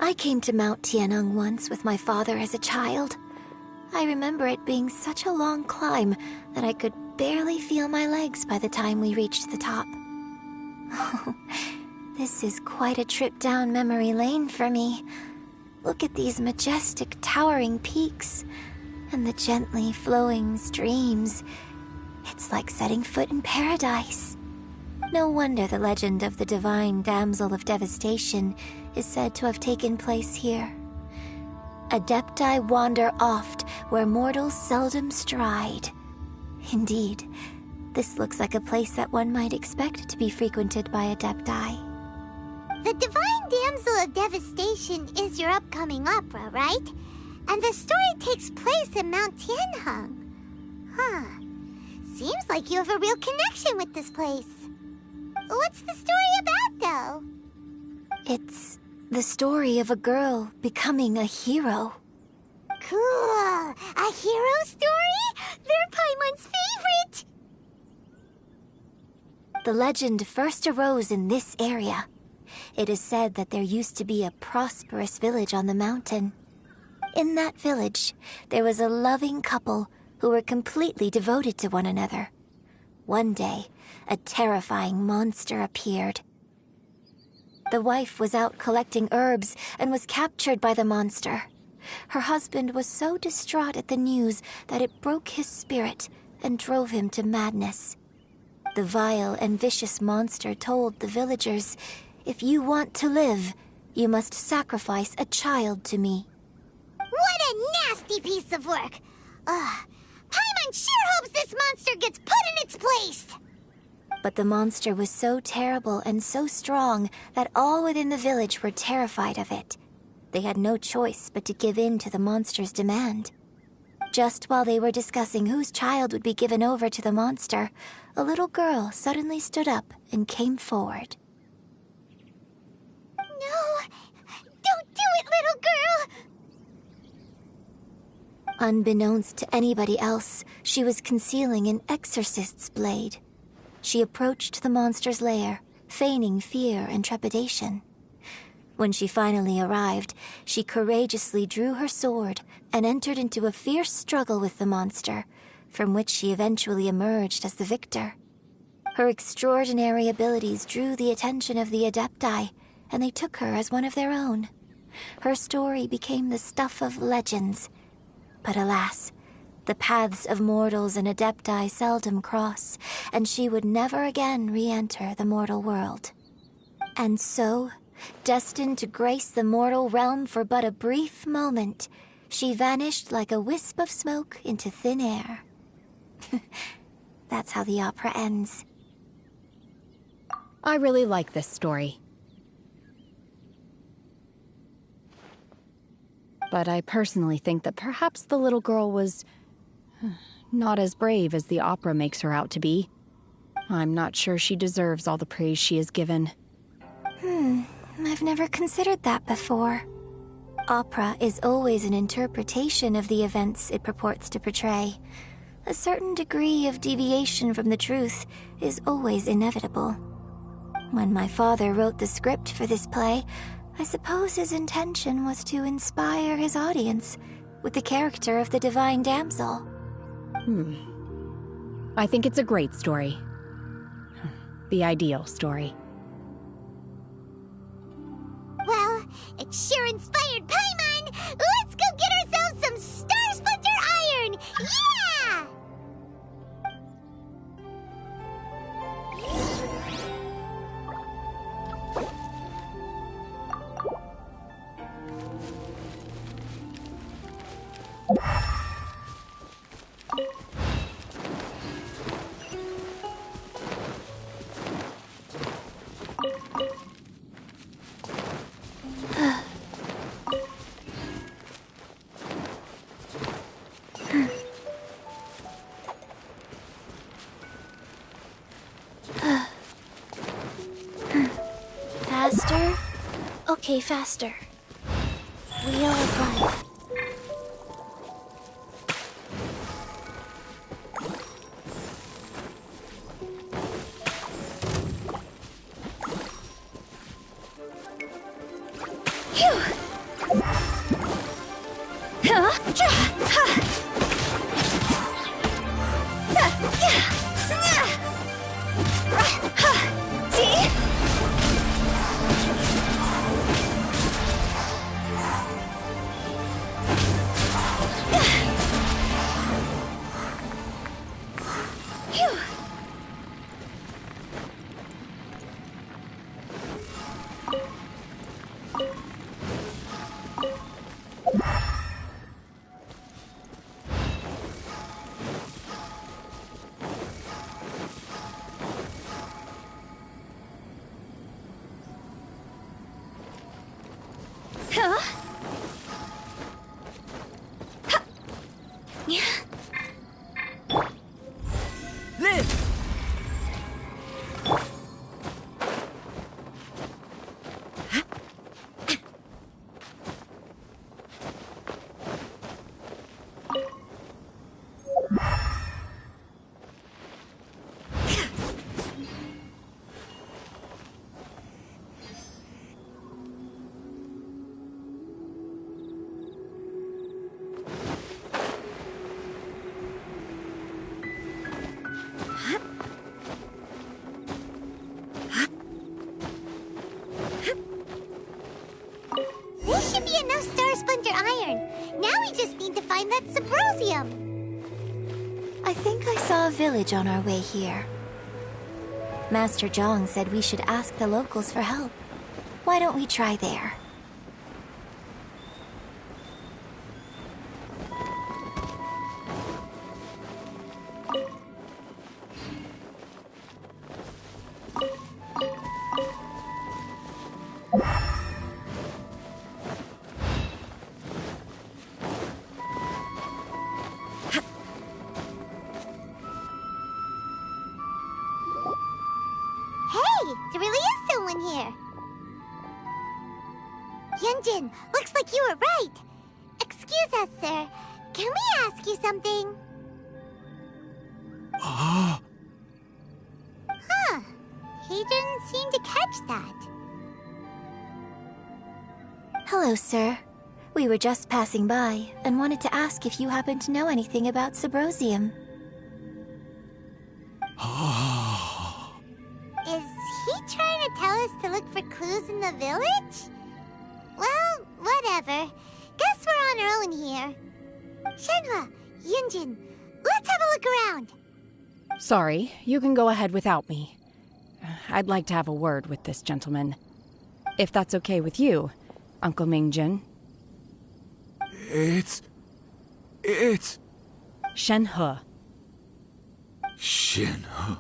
I came to Mount Tianeng once with my father as a child. I remember it being such a long climb that I could barely feel my legs by the time we reached the top. This is quite a trip down memory lane for me. Look at these majestic, towering peaks and the gently flowing streams. It's like setting foot in paradise. No wonder the legend of the divine damsel of devastation is said to have taken place here. Adepti wander oft where mortals seldom stride. Indeed, this looks like a place that one might expect to be frequented by Adepti. The Divine Damsel of Devastation is your upcoming opera, right? And the story takes place in Mount Tianheng. Huh. Seems like you have a real connection with this place. What's the story about, though? It's the story of a girl becoming a hero. Cool. A hero story? They're Paimon's favorite! The legend first arose in this area. It is said that there used to be a prosperous village on the mountain. In that village, there was a loving couple who were completely devoted to one another. One day, a terrifying monster appeared. The wife was out collecting herbs and was captured by the monster. Her husband was so distraught at the news that it broke his spirit and drove him to madness. The vile and vicious monster told the villagers, "If you want to live, you must sacrifice a child to me." What a nasty piece of work! Paimon sure hopes this monster gets put in its place! But the monster was so terrible and so strong that all within the village were terrified of it. They had no choice but to give in to the monster's demand. Just while they were discussing whose child would be given over to the monster, a little girl suddenly stood up and came forward. No! Don't do it, little girl! Unbeknownst to anybody else, she was concealing an exorcist's blade. She approached the monster's lair, feigning fear and trepidation. When she finally arrived, she courageously drew her sword and entered into a fierce struggle with the monster, from which she eventually emerged as the victor. Her extraordinary abilities drew the attention of the Adepti, and they took her as one of their own. Her story became the stuff of legends. But alas, the paths of mortals and Adepti seldom cross, and she would never again re-enter the mortal world. And so, destined to grace the mortal realm for but a brief moment, she vanished like a wisp of smoke into thin air. That's how the opera ends. I really like this story. But I personally think that perhaps the little girl was not as brave as the opera makes her out to be. I'm not sure she deserves all the praise she is given. I've never considered that before. Opera is always an interpretation of the events it purports to portray. A certain degree of deviation from the truth is always inevitable. When my father wrote the script for this play, I suppose his intention was to inspire his audience with the character of the Divine Damsel. I think it's a great story. The ideal story. Well, it sure inspired Paimon! Let's go get ourselves some Star Splinter Iron! Yeah! Faster? Okay, faster. Wheel of life. Phew! already enough Star Splinter iron. Now we just need to find that Subrosium. I think I saw a village on our way here. Master Zhang said we should ask the locals for help. Why don't we try there? There really is someone here. Yunjin, looks like you were right. Excuse us, sir. Can we ask you something? Huh. He didn't seem to catch that. Hello, sir. We were just passing by and wanted to ask if you happen to know anything about Subrosium. Is he trying to tell us to look for clues in the village? Well, whatever. Guess we're on our own here. Shenhua, Yunjin, let's have a look around. Sorry, you can go ahead without me. I'd like to have a word with this gentleman. If that's okay with you, Uncle Mingjin. It's... Shenhe. Shenhe.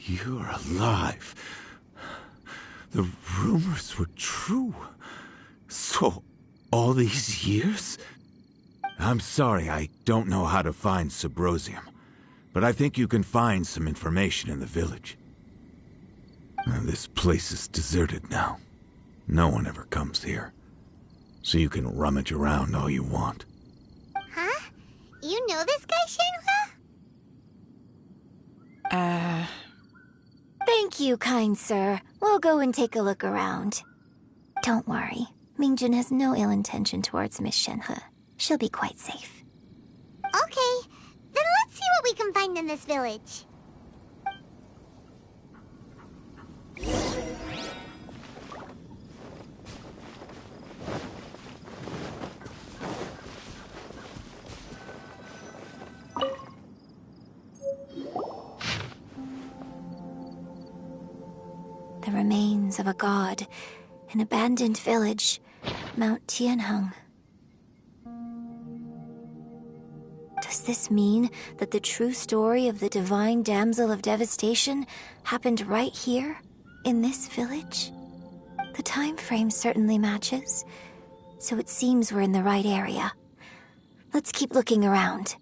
You're alive. The rumors were true. So, all these years? I'm sorry, I don't know how to find Subrosium. But I think you can find some information in the village. This place is deserted now. No one ever comes here. So you can rummage around all you want. Huh? You know this guy, Shenhua? Thank you, kind sir. We'll go and take a look around. Don't worry. Mingjin has no ill intention towards Miss Shenhe. She'll be quite safe. Okay, then let's see what we can find in this village. The remains of a god, an abandoned village, Mount Tianheng. Does this mean that the true story of the divine damsel of devastation happened right here, in this village? The time frame certainly matches, so it seems we're in the right area. Let's keep looking around.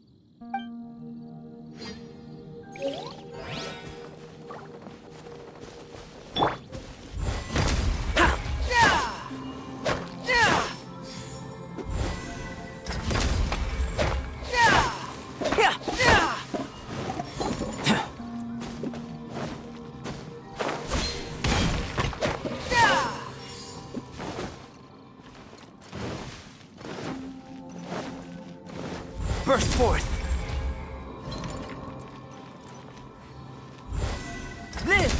Burst forth! Live!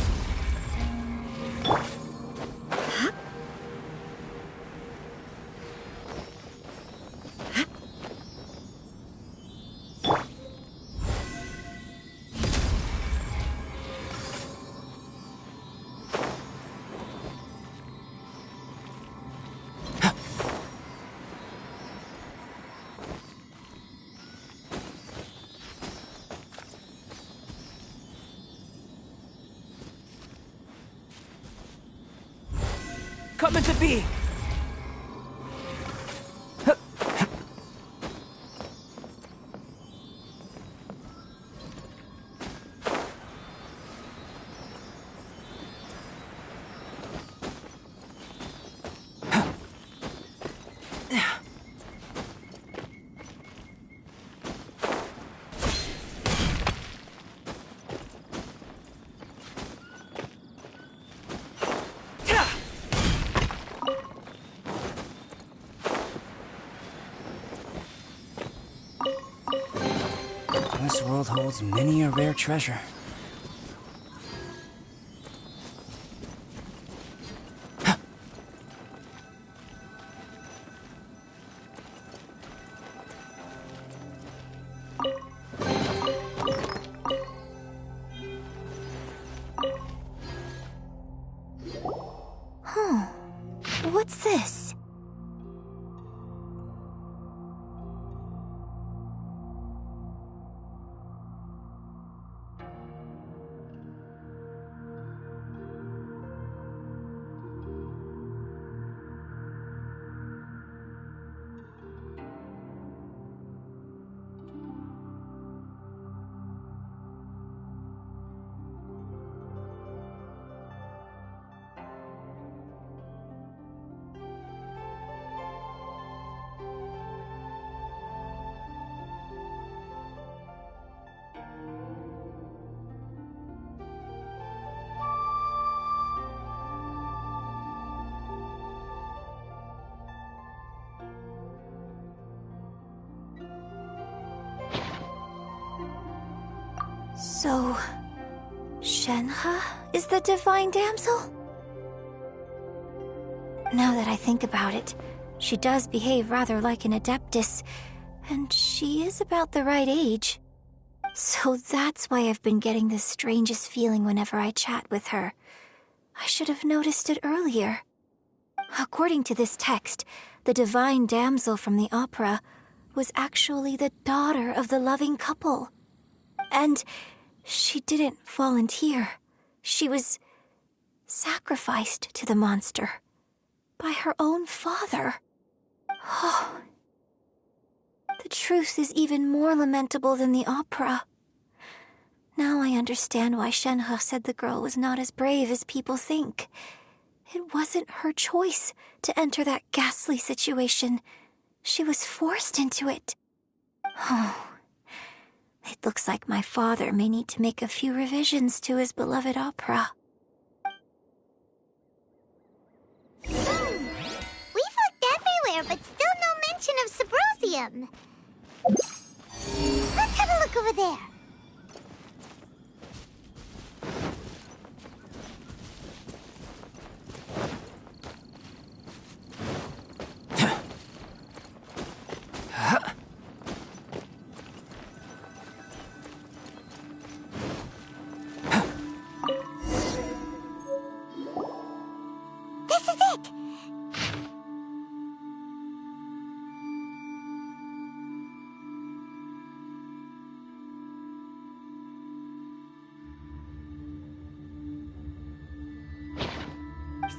Come into being! This world holds many a rare treasure. So, Shenhe is the divine damsel? Now that I think about it, she does behave rather like an adeptus, and she is about the right age. So that's why I've been getting the strangest feeling whenever I chat with her. I should have noticed it earlier. According to this text, the divine damsel from the opera was actually the daughter of the loving couple. And she didn't volunteer. She was sacrificed to the monster by her own father. Oh, the truth is even more lamentable than the opera. Now I understand why Shenhe said the girl was not as brave as people think. It wasn't her choice to enter that ghastly situation. She was forced into it. Oh, it looks like my father may need to make a few revisions to his beloved opera. We've looked everywhere, but still no mention of Symposium. Let's have a look over there. This is it!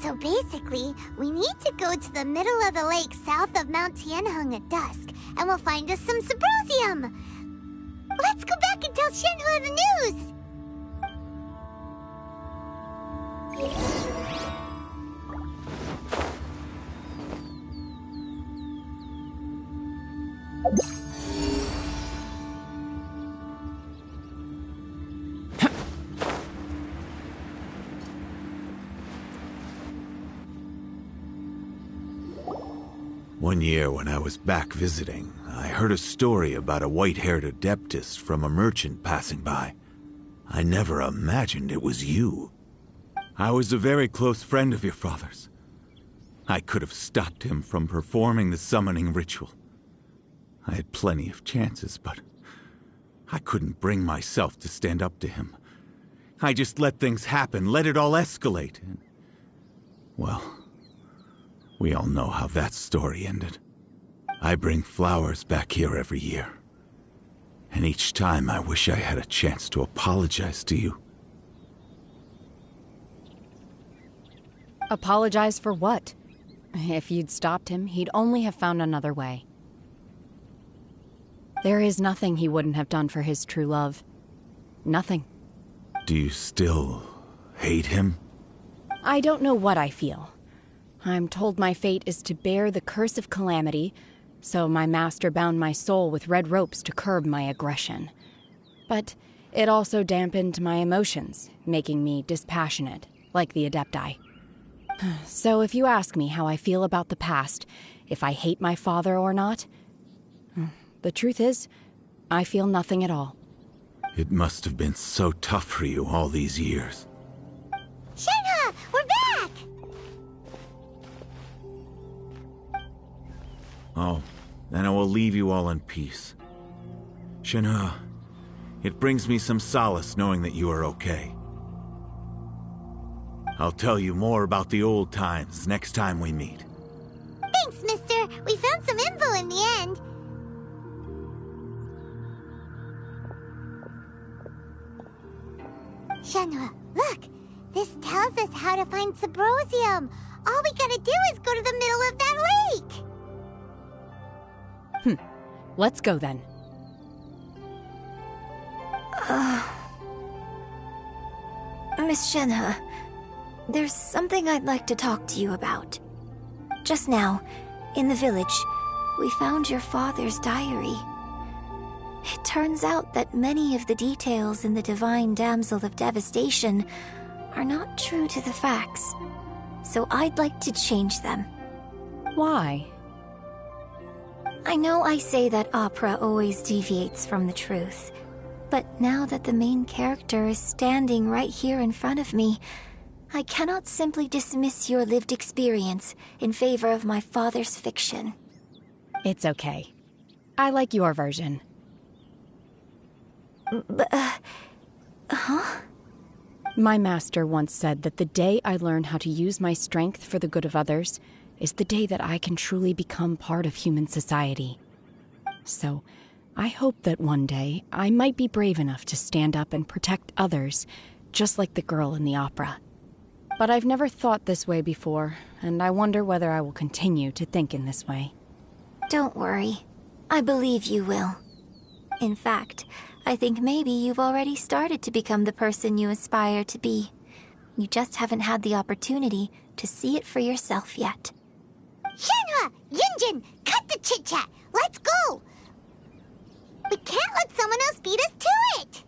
So basically, we need to go to the middle of the lake south of Mount Tianheng at dusk, and we'll find us some Symposium! Let's go back and tell Shenhe the news! One year when I was back visiting, I heard a story about a white-haired adeptus from a merchant passing by. I never imagined it was you. I was a very close friend of your father's. I could have stopped him from performing the summoning ritual. I had plenty of chances, but I couldn't bring myself to stand up to him. I just let things happen, let it all escalate. And, well, we all know how that story ended. I bring flowers back here every year. And each time I wish I had a chance to apologize to you. Apologize for what? If you'd stopped him, he'd only have found another way. There is nothing he wouldn't have done for his true love. Nothing. Do you still hate him? I don't know what I feel. I'm told my fate is to bear the curse of calamity, so my master bound my soul with red ropes to curb my aggression. But it also dampened my emotions, making me dispassionate, like the Adepti. So if you ask me how I feel about the past, if I hate my father or not, the truth is, I feel nothing at all. It must have been so tough for you all these years. Shenhe, we're back! Oh, then I will leave you all in peace. Shenhe, it brings me some solace knowing that you are okay. I'll tell you more about the old times next time we meet. Thanks, mister. We found some info in the end. Shenhe, look! This tells us how to find Symposium. All we gotta do is go to the middle of that lake! Let's go then. Miss Shenhe, there's something I'd like to talk to you about. Just now, in the village, we found your father's diary. It turns out that many of the details in the Divine Damsel of Devastation are not true to the facts, so I'd like to change them. Why? I know I say that opera always deviates from the truth, But now that the main character is standing right here in front of me, I cannot simply dismiss your lived experience in favor of my father's fiction. It's okay. I like your version. Huh? My master once said that the day I learn how to use my strength for the good of others is the day that I can truly become part of human society. So, I hope that one day I might be brave enough to stand up and protect others, just like the girl in the opera. But I've never thought this way before, and I wonder whether I will continue to think in this way. Don't worry. I believe you will. In fact, I think maybe you've already started to become the person you aspire to be. You just haven't had the opportunity to see it for yourself yet. Shenhua! Yunjin! Cut the chit-chat! Let's go! We can't let someone else beat us to it!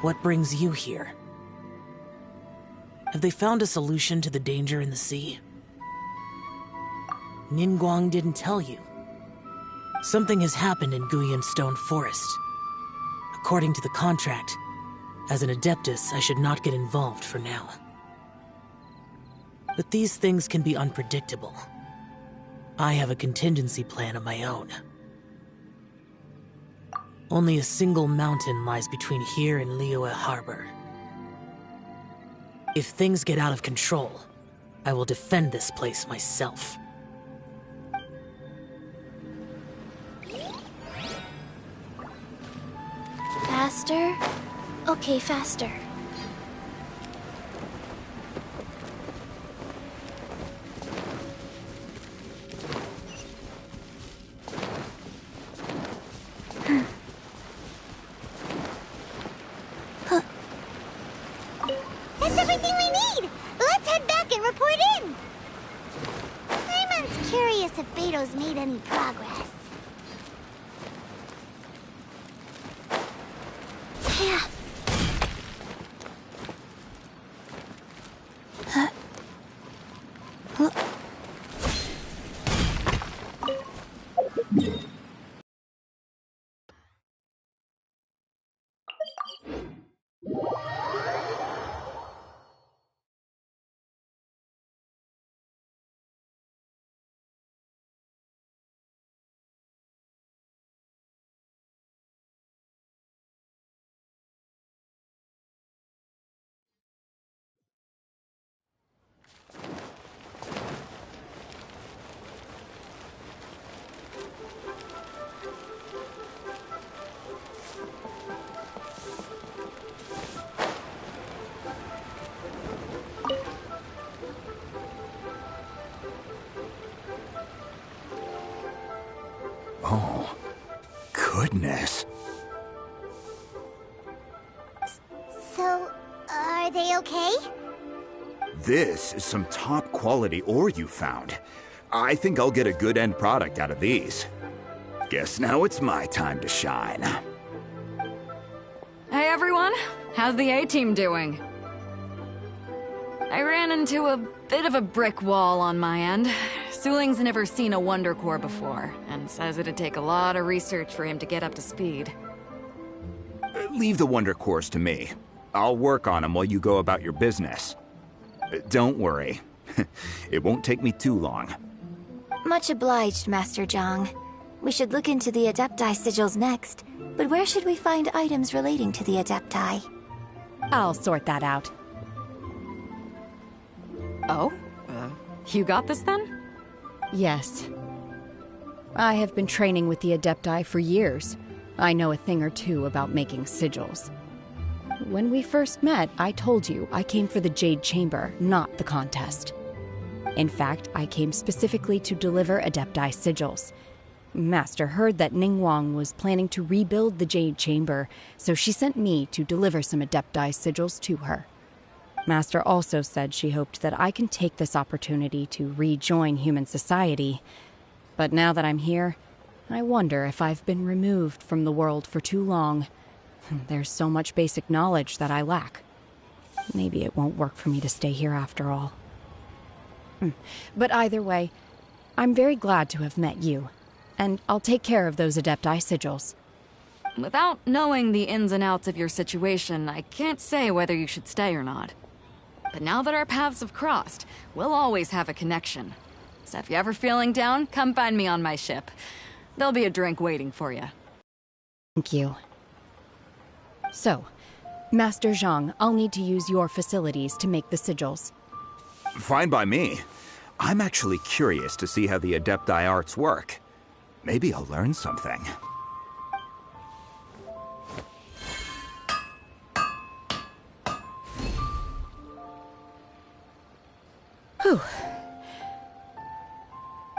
What brings you here? Have they found a solution to the danger in the sea? Ningguang didn't tell you. Something has happened in Guyan Stone Forest. According to the contract, as an Adeptus, I should not get involved for now. But these things can be unpredictable. I have a contingency plan of my own. Only a single mountain lies between here and Liyue Harbor. If things get out of control, I will defend this place myself. Faster? Okay, faster. That's everything we need! Let's head back and report in! Paimon's curious if Beto's made any progress. Oh, goodness. So, are they okay? This is some top quality ore you found. I think I'll get a good end product out of these. Guess now it's my time to shine. Hey everyone, how's the A-team doing? I ran into a bit of a brick wall on my end. Suling's never seen a Wonder Core before, and says it'd take a lot of research for him to get up to speed. Leave the Wonder Cores to me. I'll work on them while you go about your business. Don't worry. It won't take me too long. Much obliged, Master Zhang. We should look into the Adepti sigils next, but where should we find items relating to the Adepti? I'll sort that out. Oh? You got this then? Yes. I have been training with the Adepti for years. I know a thing or two about making sigils. When we first met, I told you I came for the Jade Chamber, not the contest. In fact, I came specifically to deliver Adepti sigils. Master heard that Ningguang was planning to rebuild the Jade Chamber, so she sent me to deliver some Adepti sigils to her. Master also said she hoped that I can take this opportunity to rejoin human society. But now that I'm here, I wonder if I've been removed from the world for too long. There's so much basic knowledge that I lack. Maybe it won't work for me to stay here after all. But either way, I'm very glad to have met you, and I'll take care of those Adepti sigils. Without knowing the ins and outs of your situation, I can't say whether you should stay or not. But now that our paths have crossed, we'll always have a connection. So if you're ever feeling down, come find me on my ship. There'll be a drink waiting for you. Thank you. So, Master Zhang, I'll need to use your facilities to make the sigils. Fine by me. I'm actually curious to see how the Adepti arts work. Maybe I'll learn something. Whew.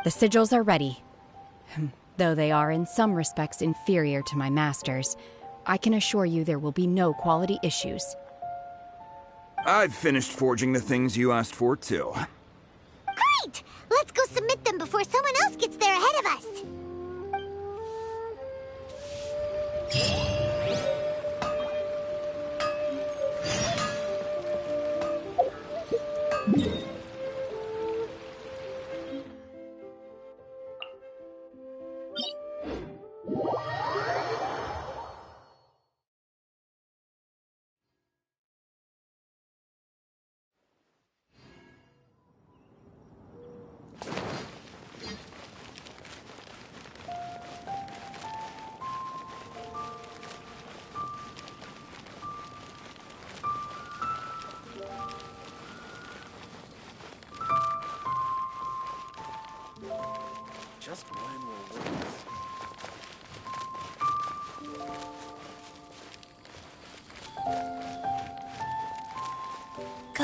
The sigils are ready. Though they are in some respects inferior to my master's, I can assure you there will be no quality issues. I've finished forging the things you asked for, too. Great! Let's go submit them before someone else gets there ahead of us. Just when we're Go.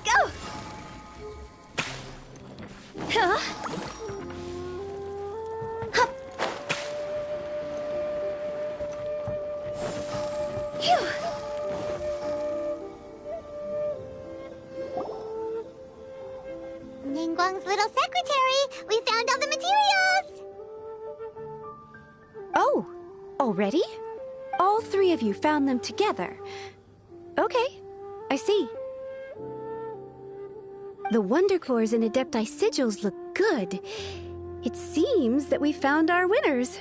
Go! Huh? Hup. Phew. Ningguang's little secretary! We found all the materials! Oh, already? All three of you found them together. Okay, I see. The Wonder Cores and Adepti sigils look good. It seems that we found our winners.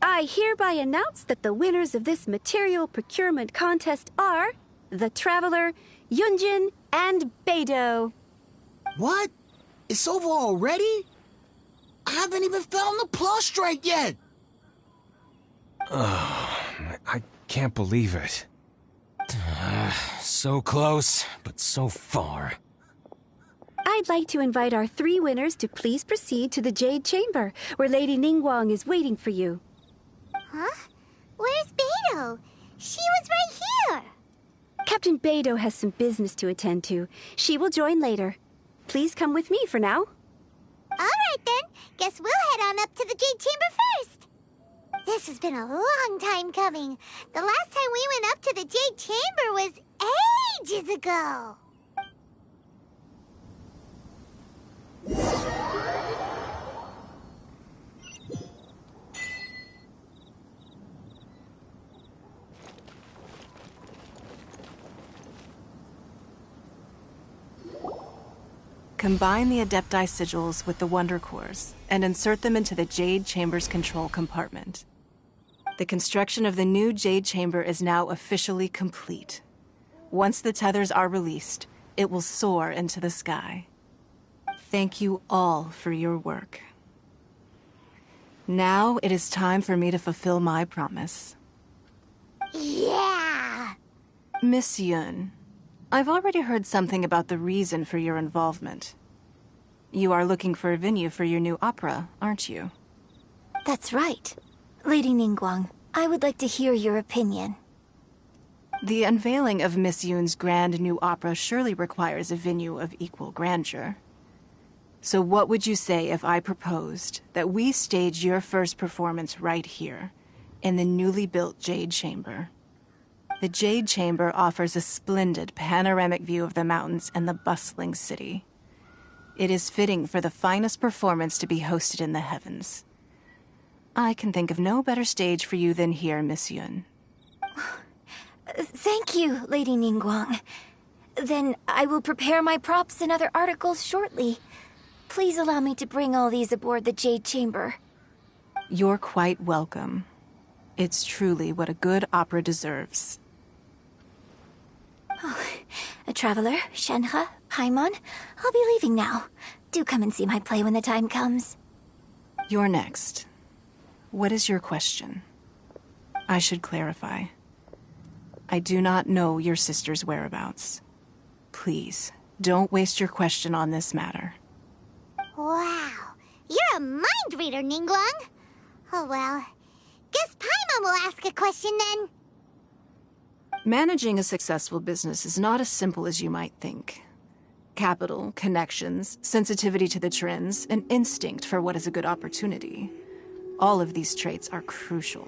I hereby announce that the winners of this material procurement contest are the Traveler, Yunjin, and Beidou. What? It's over already? I haven't even found the plus strike yet! I can't believe it. So close, but so far. I I'd like to invite our 3 winners to please proceed to the Jade Chamber, where Lady Ningguang is waiting for you. Huh? Where's Beidou? She was right here! Captain Beidou has some business to attend to. She will join later. Please come with me for now. Alright then, guess we'll head on up to the Jade Chamber first. This has been a long time coming. The last time we went up to the Jade Chamber was ages ago. Combine the Adepti sigils with the Wonder Cores and insert them into the Jade Chamber's control compartment. The construction of the new Jade Chamber is now officially complete. Once the tethers are released, it will soar into the sky. Thank you all for your work. Now it is time for me to fulfill my promise. Yeah! Miss Yun, I've already heard something about the reason for your involvement. You are looking for a venue for your new opera, aren't you? That's right. Lady Ningguang, I would like to hear your opinion. The unveiling of Miss Yun's grand new opera surely requires a venue of equal grandeur. So what would you say if I proposed that we stage your first performance right here, in the newly built Jade Chamber? The Jade Chamber offers a splendid panoramic view of the mountains and the bustling city. It is fitting for the finest performance to be hosted in the heavens. I can think of no better stage for you than here, Miss Yun. Thank you, Lady Ningguang. Then I will prepare my props and other articles shortly. Please allow me to bring all these aboard the Jade Chamber. You're quite welcome. It's truly what a good opera deserves. Oh, a traveler, Shenhe, Paimon, I'll be leaving now. Do come and see my play when the time comes. You're next. What is your question? I should clarify. I do not know your sister's whereabouts. Please, don't waste your question on this matter. Wow, you're a mind reader, Ningguang. Oh well, guess Paimon will ask a question then. Managing a successful business is not as simple as you might think. Capital, connections, sensitivity to the trends, and instinct for what is a good opportunity. All of these traits are crucial.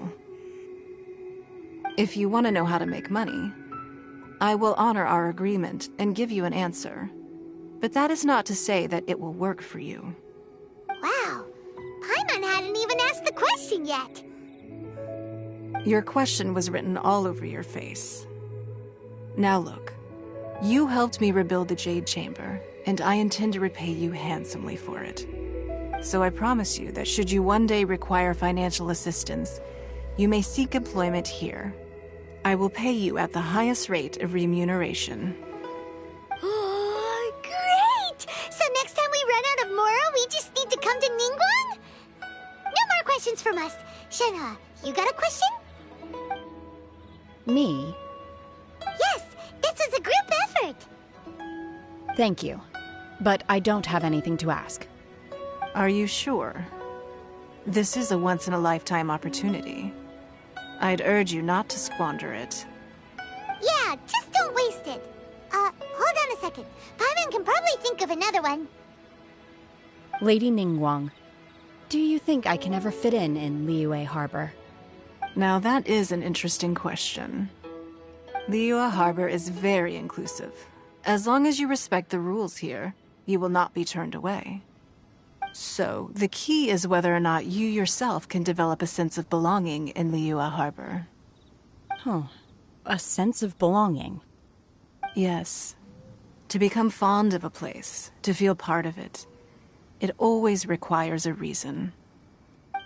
If you want to know how to make money, I will honor our agreement and give you an answer. But that is not to say that it will work for you. Wow, Paimon hadn't even asked the question yet. Your question was written all over your face. Now look, you helped me rebuild the Jade Chamber, and I intend to repay you handsomely for it. So I promise you that should you one day require financial assistance, you may seek employment here. I will pay you at the highest rate of remuneration. Oh, great! So next time we run out of Moro, we just need to come to Ningguang? No more questions from us. Shenhe, you got a question? Me? Yes, this is a group effort. Thank you. But I don't have anything to ask. Are you sure? This is a once-in-a-lifetime opportunity. I'd urge you not to squander it. Yeah, just don't waste it. Hold on a second. Paimon can probably think of another one. Lady Ningguang, do you think I can ever fit in Liyue Harbor? Now that is an interesting question. Liyue Harbor is very inclusive. As long as you respect the rules here, you will not be turned away. So, the key is whether or not you yourself can develop a sense of belonging in Liyue Harbor. Huh. A sense of belonging. Yes. To become fond of a place, to feel part of it, it always requires a reason.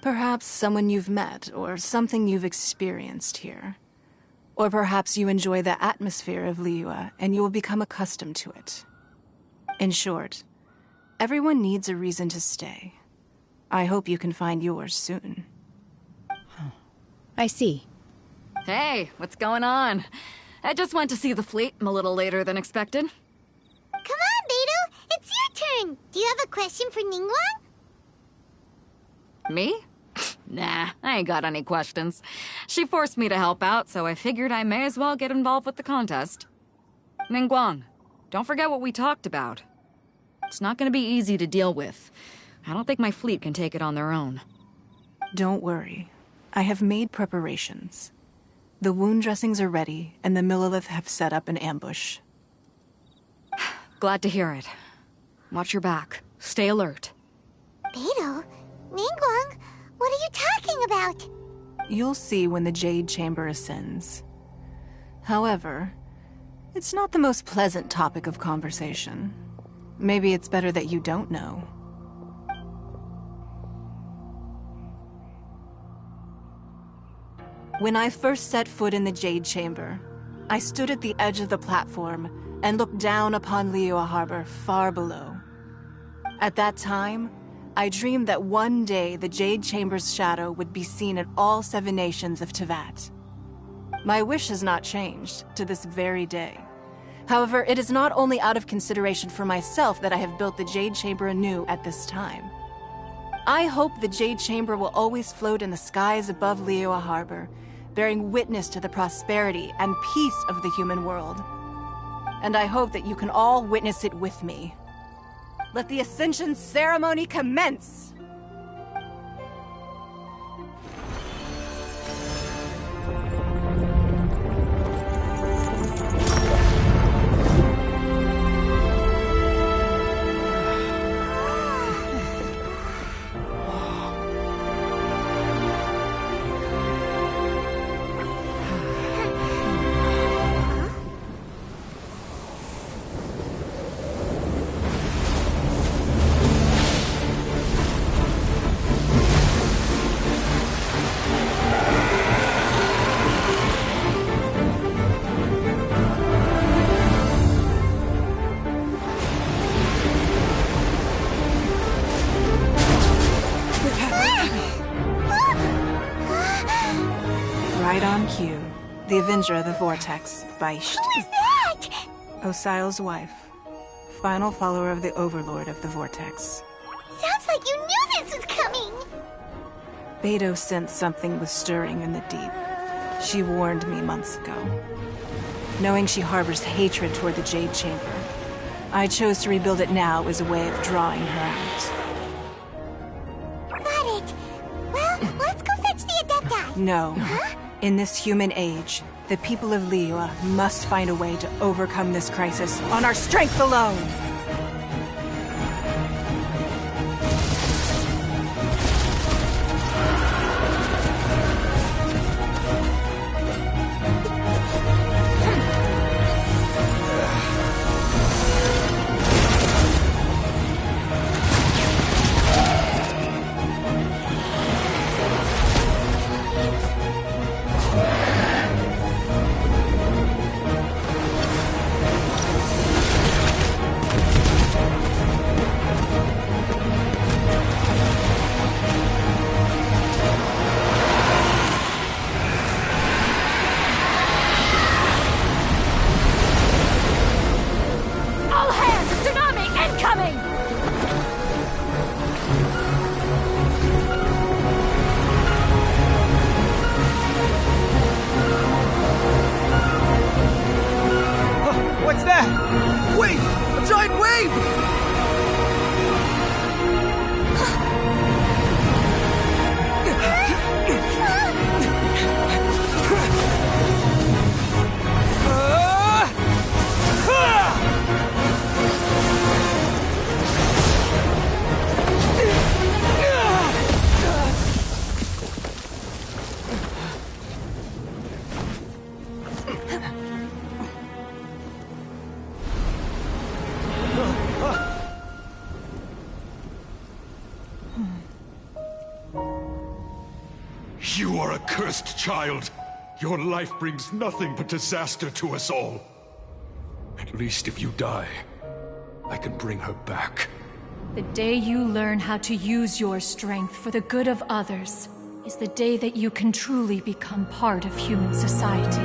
Perhaps someone you've met, or something you've experienced here. Or perhaps you enjoy the atmosphere of Liyue, and you will become accustomed to it. In short, everyone needs a reason to stay. I hope you can find yours soon. I see. Hey, what's going on? I just went to see the fleet a little later than expected. Come on, Beidou. It's your have a question for Ningguang? Me? Nah, I ain't got any questions. She forced me to help out, so I figured I may as well get involved with the contest. Ningguang, don't forget what we talked about. It's not gonna be easy to deal with. I don't think my fleet can take it on their own. Don't worry. I have made preparations. The wound dressings are ready, and the Millelith have set up an ambush. Glad to hear it. Watch your back. Stay alert. Beidou? Ningguang? What are you talking about? You'll see when the Jade Chamber ascends. However, it's not the most pleasant topic of conversation. Maybe it's better that you don't know. When I first set foot in the Jade Chamber, I stood at the edge of the platform and looked down upon Liyue Harbor far below. At that time, I dreamed that one day the Jade Chamber's shadow would be seen at all 7 nations of Teyvat. My wish has not changed to this very day. However, it is not only out of consideration for myself that I have built the Jade Chamber anew at this time. I hope the Jade Chamber will always float in the skies above Liyue Harbor, bearing witness to the prosperity and peace of the human world. And I hope that you can all witness it with me. Let the Ascension ceremony commence! Right on cue. The Avenger of the Vortex, Beisht. Who is that? Osial's wife. Final follower of the Overlord of the Vortex. Sounds like you knew this was coming! Beidou sensed something was stirring in the deep. She warned me months ago. Knowing she harbors hatred toward the Jade Chamber, I chose to rebuild it now as a way of drawing her out. Got it. Well, let's go fetch the Adepti. No. Huh? In this human age, the people of Liyue must find a way to overcome this crisis on our strength alone! What's that? Wait! A giant wave! You are a cursed child. Your life brings nothing but disaster to us all. At least if you die, I can bring her back. The day you learn how to use your strength for the good of others is the day that you can truly become part of human society.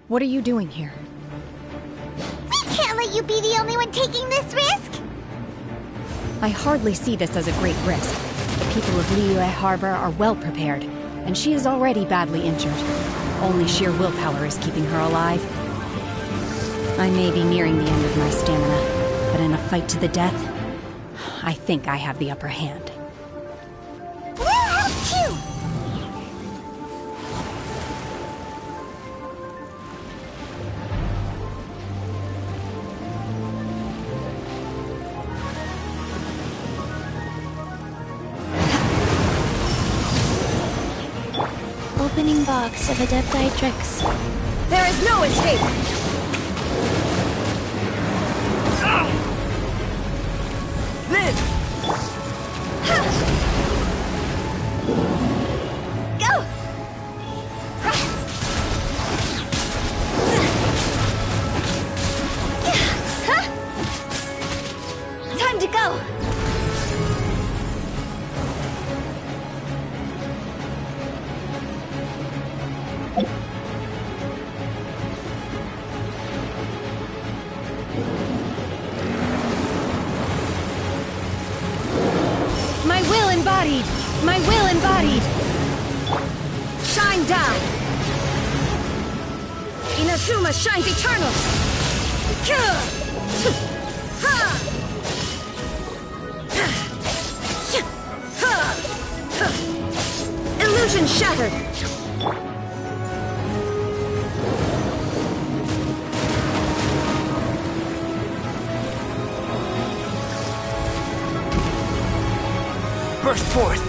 What are you doing here? We can't let you be the only one taking this risk! I hardly see this as a great risk. The people of Liyue Harbor are well prepared, and she is already badly injured. Only sheer willpower is keeping her alive. I may be nearing the end of my stamina, but in a fight to the death, I think I have the upper hand. We'll help too! Opening box of Adepti tricks. There is no escape! Live! Go! Time to go! My will embodied! My will embodied! Shine down! Inazuma shines eternal! Illusion shattered! Burst forth!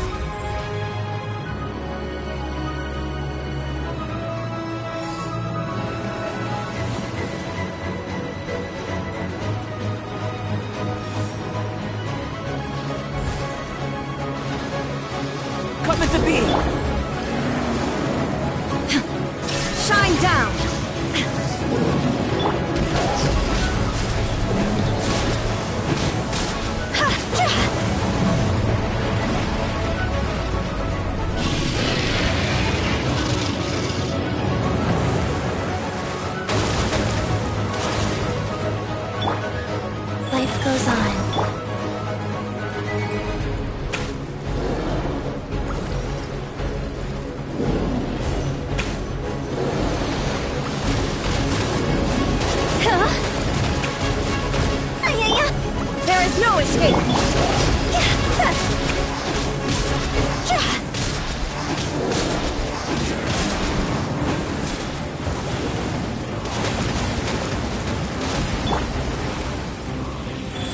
Coming to be! Shine down! Life goes on. There is no escape!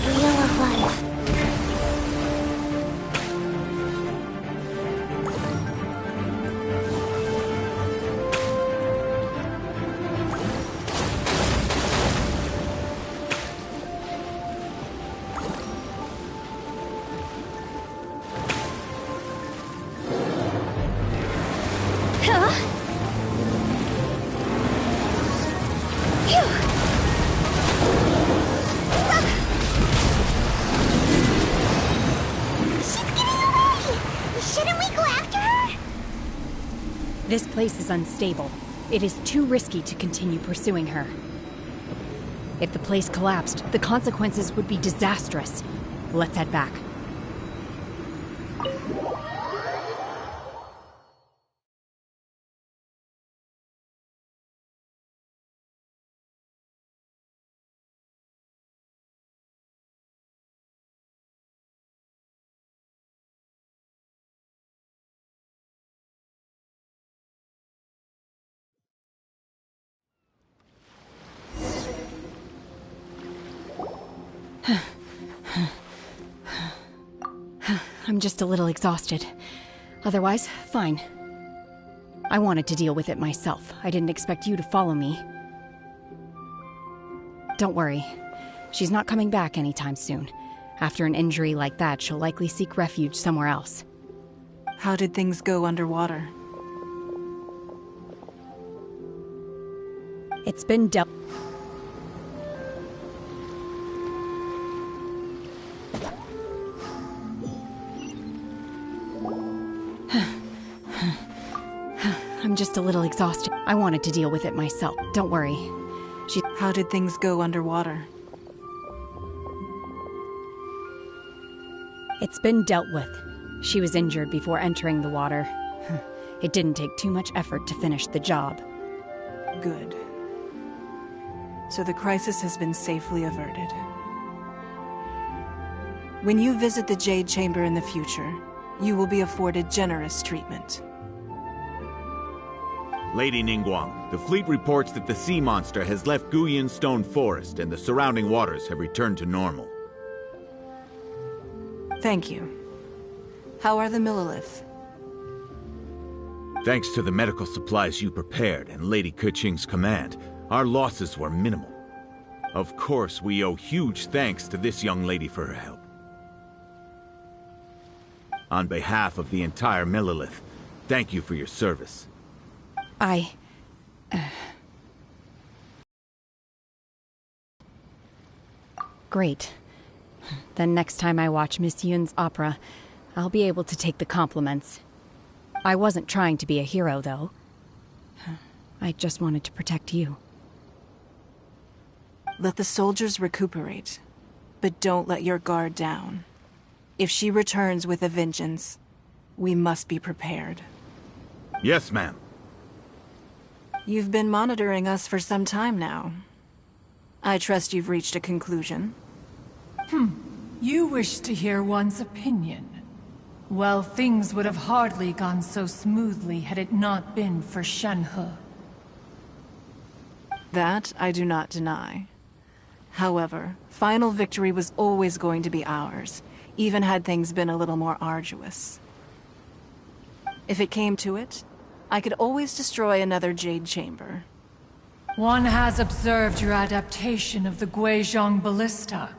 Wheel of life. Shouldn't we go after her? This place is unstable. It is too risky to continue pursuing her. If the place collapsed, the consequences would be disastrous. Let's head back. I'm just a little exhausted. Otherwise, fine. I wanted to deal with it myself. I didn't expect you to follow me. Don't worry. She's not coming back anytime soon. After an injury like that, she'll likely seek refuge somewhere else. How did things go underwater? It's been dealt. I'm just a little exhausted. I wanted to deal with it myself. Don't worry. How did things go underwater? It's been dealt with. She was injured before entering the water. It didn't take too much effort to finish the job. Good. So the crisis has been safely averted. When you visit the Jade Chamber in the future, you will be afforded generous treatment. Lady Ningguang, the fleet reports that the sea monster has left Guyan Stone Forest and the surrounding waters have returned to normal. Thank you. How are the Millilith? Thanks to the medical supplies you prepared and Lady Keqing's command, our losses were minimal. Of course, we owe huge thanks to this young lady for her help. On behalf of the entire Millilith, thank you for your service. Great. Then next time I watch Miss Yun's opera, I'll be able to take the compliments. I wasn't trying to be a hero, though. I just wanted to protect you. Let the soldiers recuperate, but don't let your guard down. If she returns with a vengeance, we must be prepared. Yes, ma'am. You've been monitoring us for some time now. I trust you've reached a conclusion. You wish to hear one's opinion. Well, things would have hardly gone so smoothly had it not been for Shenhe. That I do not deny. However, final victory was always going to be ours, even had things been a little more arduous. If it came to it, I could always destroy another Jade Chamber. One has observed your adaptation of the Guizhong Ballista,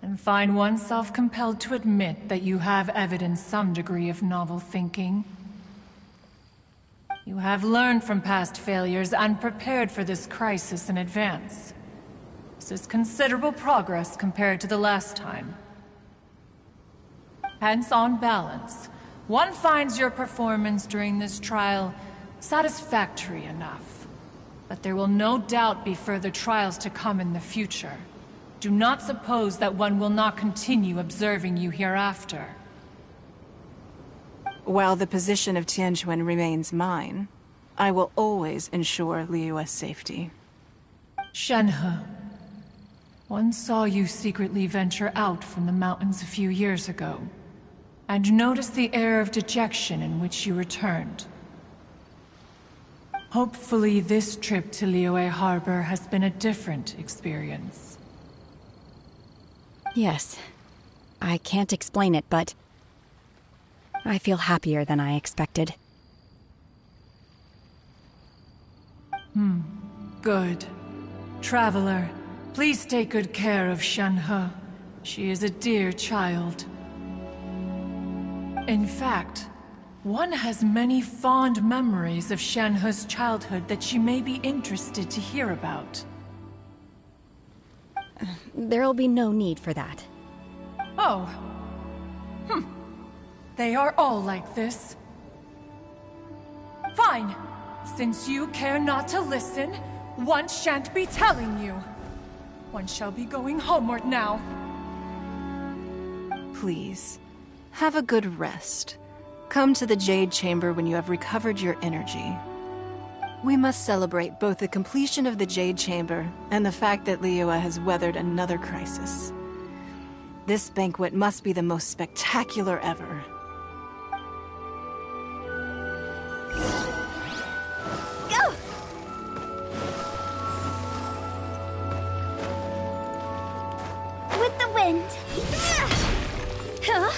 and find oneself compelled to admit that you have evidenced some degree of novel thinking. You have learned from past failures and prepared for this crisis in advance. This is considerable progress compared to the last time. Hence, on balance, one finds your performance during this trial satisfactory enough. But there will no doubt be further trials to come in the future. Do not suppose that one will not continue observing you hereafter. While the position of Tianquan remains mine, I will always ensure Liyue's safety. Shenhe, one saw you secretly venture out from the mountains a few years ago, and noticed the air of dejection in which you returned. Hopefully this trip to Liyue Harbor has been a different experience. Yes. I can't explain it, but I feel happier than I expected. Good. Traveler, please take good care of Shenhe. She is a dear child. In fact, one has many fond memories of Shenhe's childhood that she may be interested to hear about. There'll be no need for that. Oh. They are all like this. Fine. Since you care not to listen, one shan't be telling you. One shall be going homeward now. Please, have a good rest. Come to the Jade Chamber when you have recovered your energy. We must celebrate both the completion of the Jade Chamber and the fact that Liyue has weathered another crisis. This banquet must be the most spectacular ever. Go! With the wind. Huh?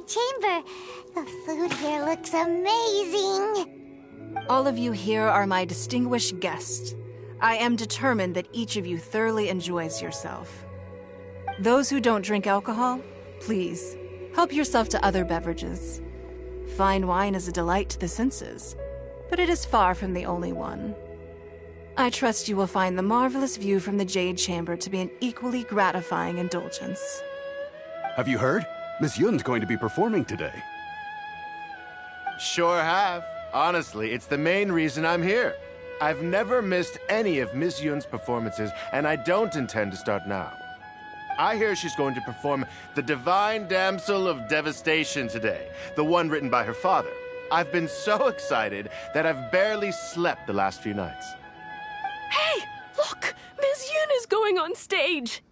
chamber. The food here looks amazing. All of you here are my distinguished guests. I am determined that each of you thoroughly enjoys yourself. Those who don't drink alcohol, please, help yourself to other beverages. Fine wine is a delight to the senses, but it is far from the only one. I trust you will find the marvelous view from the Jade Chamber to be an equally gratifying indulgence. Have you heard? Miss Yun's going to be performing today. Sure have. Honestly, it's the main reason I'm here. I've never missed any of Miss Yun's performances, and I don't intend to start now. I hear she's going to perform The Divine Damsel of Devastation today, the one written by her father. I've been so excited that I've barely slept the last few nights. Hey, look! Miss Yun is going on stage!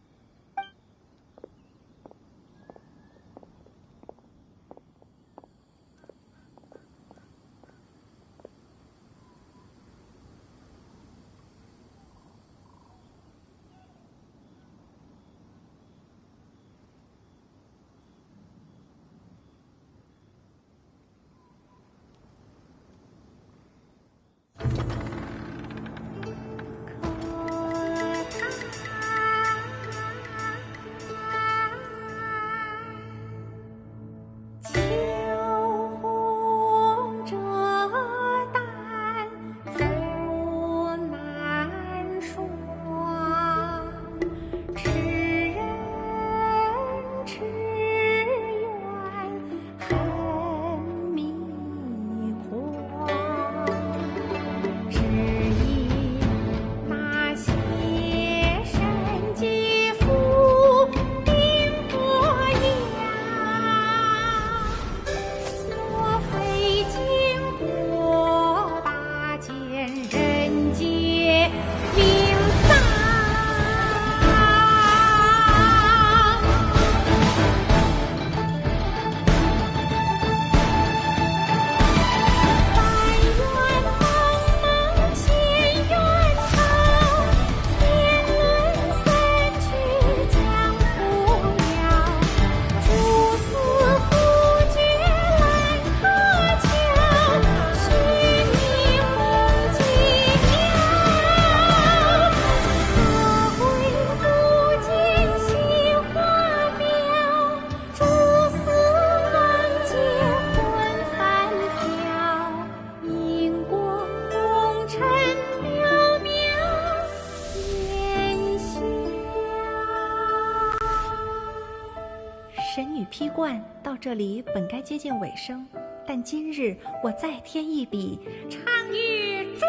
到这里本该接近尾声，但今日我再添一笔，唱与诸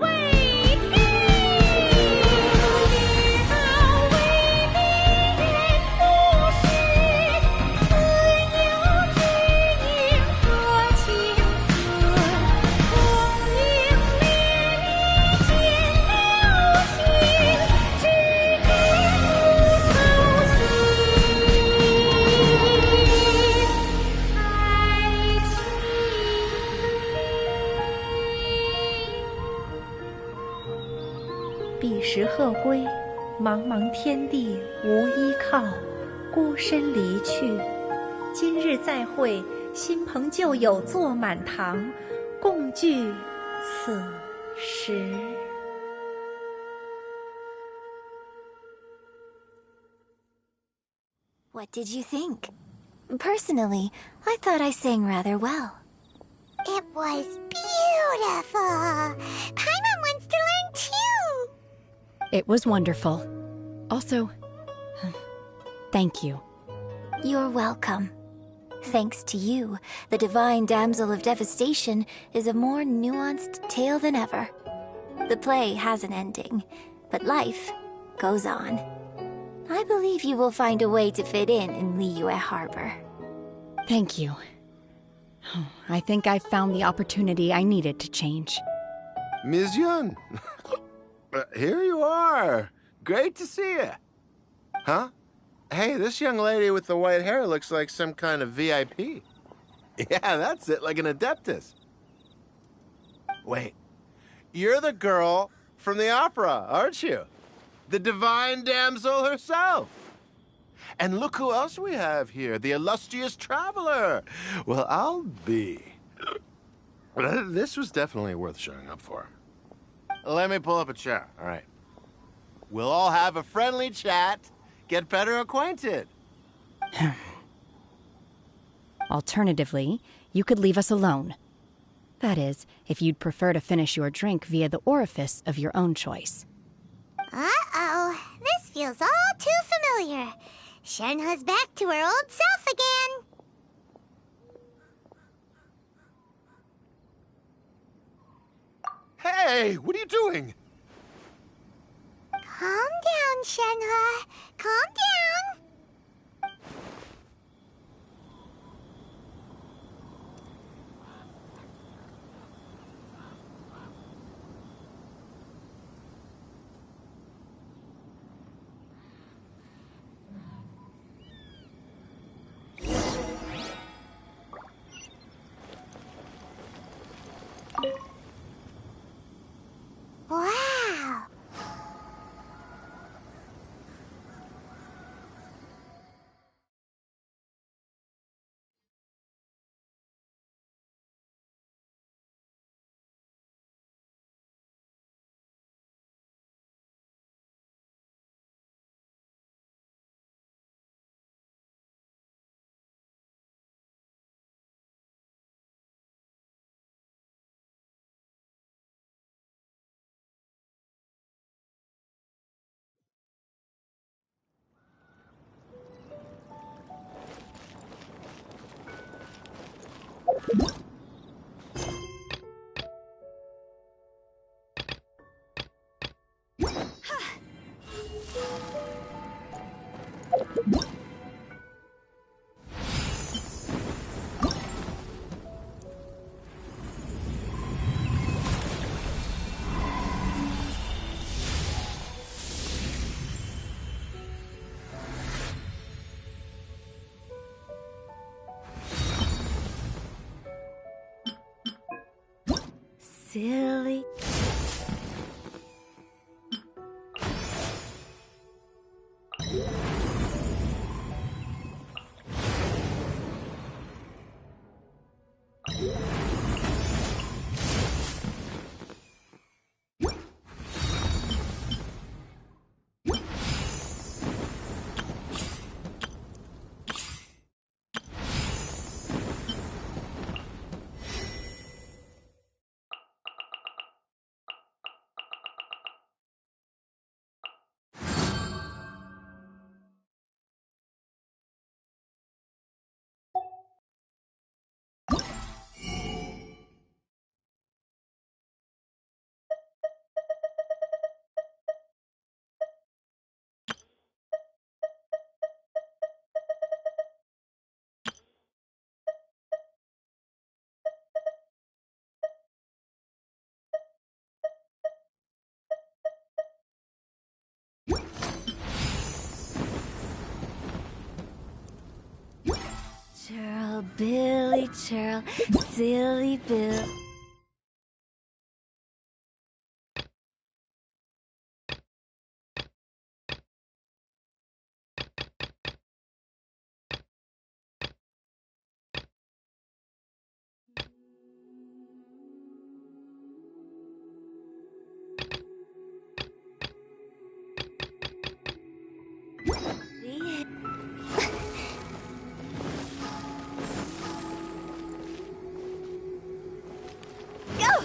位听。彼时鹤归，茫茫天地无依靠，孤身离去。今日再会，新朋旧友坐满堂，共聚此时。What did you think? Personally, I thought I sang rather well. It was beautiful. Paimon wants to learn too. It was wonderful. Also, thank you. You're welcome. Thanks to you, the Divine Damsel of Devastation is a more nuanced tale than ever. The play has an ending, but life goes on. I believe you will find a way to fit in Liyue Harbor. Thank you. I think I've found the opportunity I needed to change. Ms. Yun, here you are. Great to see you. Huh? Hey, this young lady with the white hair looks like some kind of VIP. Yeah, that's it, like an Adeptus. Wait, you're the girl from the opera, aren't you? The Divine Damsel herself. And look who else we have here, the illustrious traveler. Well, I'll be. This was definitely worth showing up for. Let me pull up a chair, all right? We'll all have a friendly chat, get better acquainted. Alternatively, you could leave us alone. That is, if you'd prefer to finish your drink via the orifice of your own choice. Uh-oh, this feels all too familiar. Shenhe's back to her old self again. Hey, what are you doing? Calm down, Shenhe. Calm down. Wow. Silly. Churl, Billy, churl, silly Bill. Go!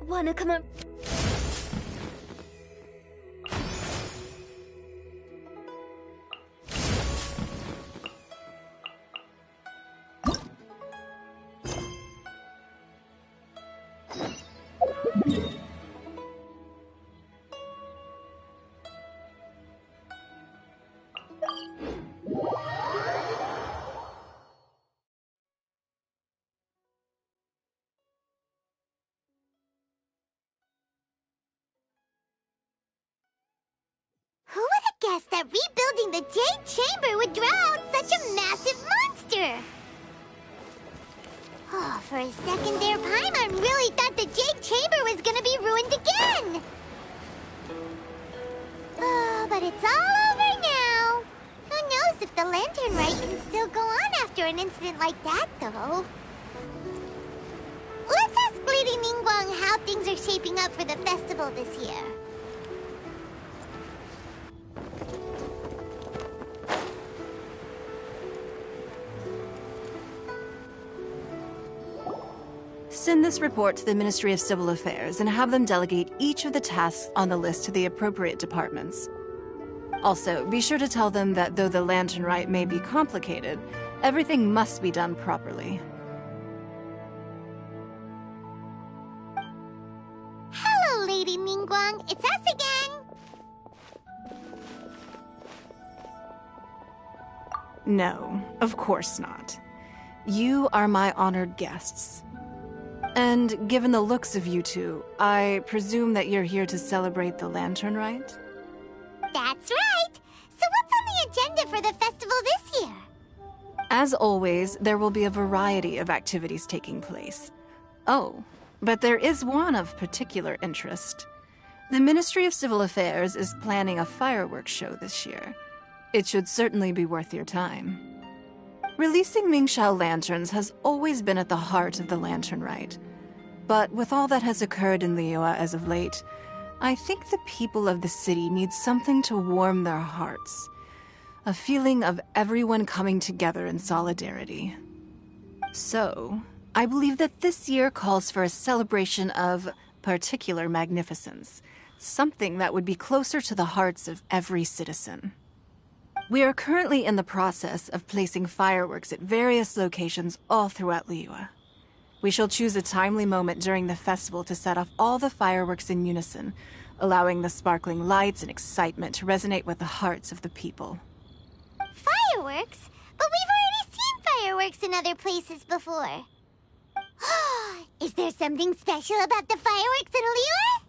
Wanna come up? guessed that rebuilding the Jade Chamber would draw out such a massive monster. Oh, for a second there, Paimon really thought the Jade Chamber was gonna be ruined again. Oh, but it's all over now. Who knows if the Lantern Rite can still go on after an incident like that, though. Let's ask Lady Ningguang how things are shaping up for the festival this year. Send this report to the Ministry of Civil Affairs and have them delegate each of the tasks on the list to the appropriate departments. Also, be sure to tell them that though the Lantern Rite may be complicated, everything must be done properly. Hello, Lady Ningguang. It's us again. No, of course not. You are my honored guests. And given the looks of you two, I presume that you're here to celebrate the Lantern Rite? That's right. So what's on the agenda for the festival this year? As always, there will be a variety of activities taking place. Oh, but there is one of particular interest. The Ministry of Civil Affairs is planning a fireworks show this year. It should certainly be worth your time. Releasing Mingxiao lanterns has always been at the heart of the Lantern Rite. But with all that has occurred in Liyue as of late, I think the people of the city need something to warm their hearts. A feeling of everyone coming together in solidarity. So, I believe that this year calls for a celebration of particular magnificence. Something that would be closer to the hearts of every citizen. We are currently in the process of placing fireworks at various locations all throughout Liyue. We shall choose a timely moment during the festival to set off all the fireworks in unison, allowing the sparkling lights and excitement to resonate with the hearts of the people. Fireworks? But we've already seen fireworks in other places before. Is there something special about the fireworks in Liyue?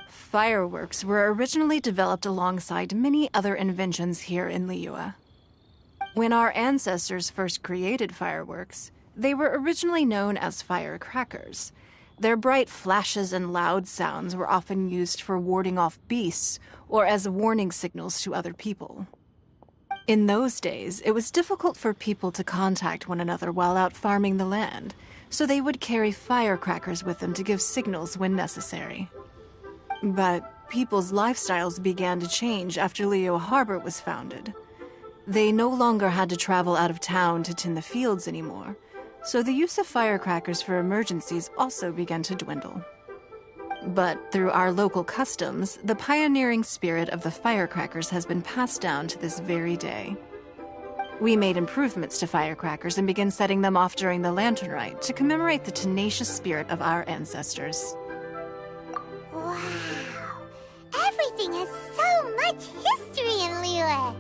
Fireworks were originally developed alongside many other inventions here in Liyue. When our ancestors first created fireworks, they were originally known as firecrackers. Their bright flashes and loud sounds were often used for warding off beasts or as warning signals to other people. In those days, it was difficult for people to contact one another while out farming the land, so they would carry firecrackers with them to give signals when necessary. But people's lifestyles began to change after Liyue Harbor was founded. They no longer had to travel out of town to tend the fields anymore, so the use of firecrackers for emergencies also began to dwindle. But through our local customs, the pioneering spirit of the firecrackers has been passed down to this very day. We made improvements to firecrackers and began setting them off during the Lantern Rite to commemorate the tenacious spirit of our ancestors. Wow! Everything has so much history in Liyue!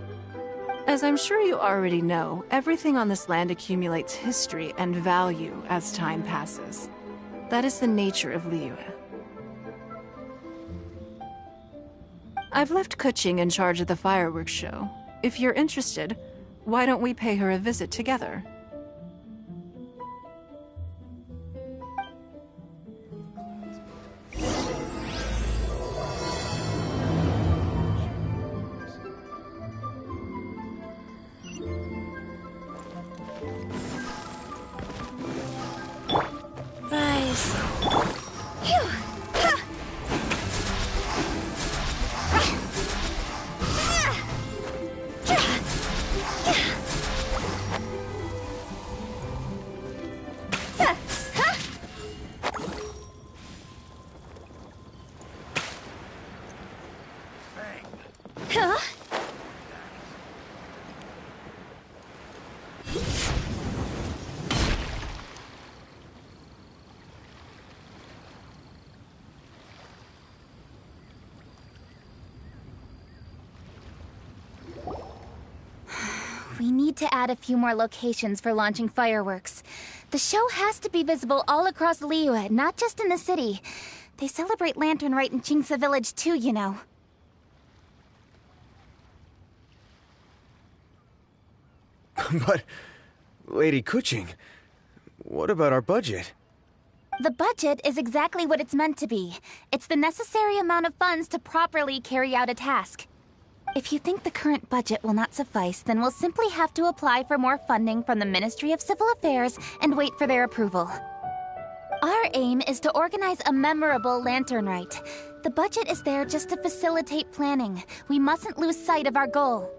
As I'm sure you already know, everything on this land accumulates history and value as time passes. That is the nature of Liyue. I've left Kuching in charge of the fireworks show. If you're interested, why don't we pay her a visit together? We need to add a few more locations for launching fireworks. The show has to be visible all across Liyue, not just in the city. They celebrate Lantern Rite in Qingce Village too, you know. But, Lady Kuching, what about our budget? The budget is exactly what it's meant to be. It's the necessary amount of funds to properly carry out a task. If you think the current budget will not suffice, then we'll simply have to apply for more funding from the Ministry of Civil Affairs and wait for their approval. Our aim is to organize a memorable lantern rite. The budget is there just to facilitate planning. We mustn't lose sight of our goal.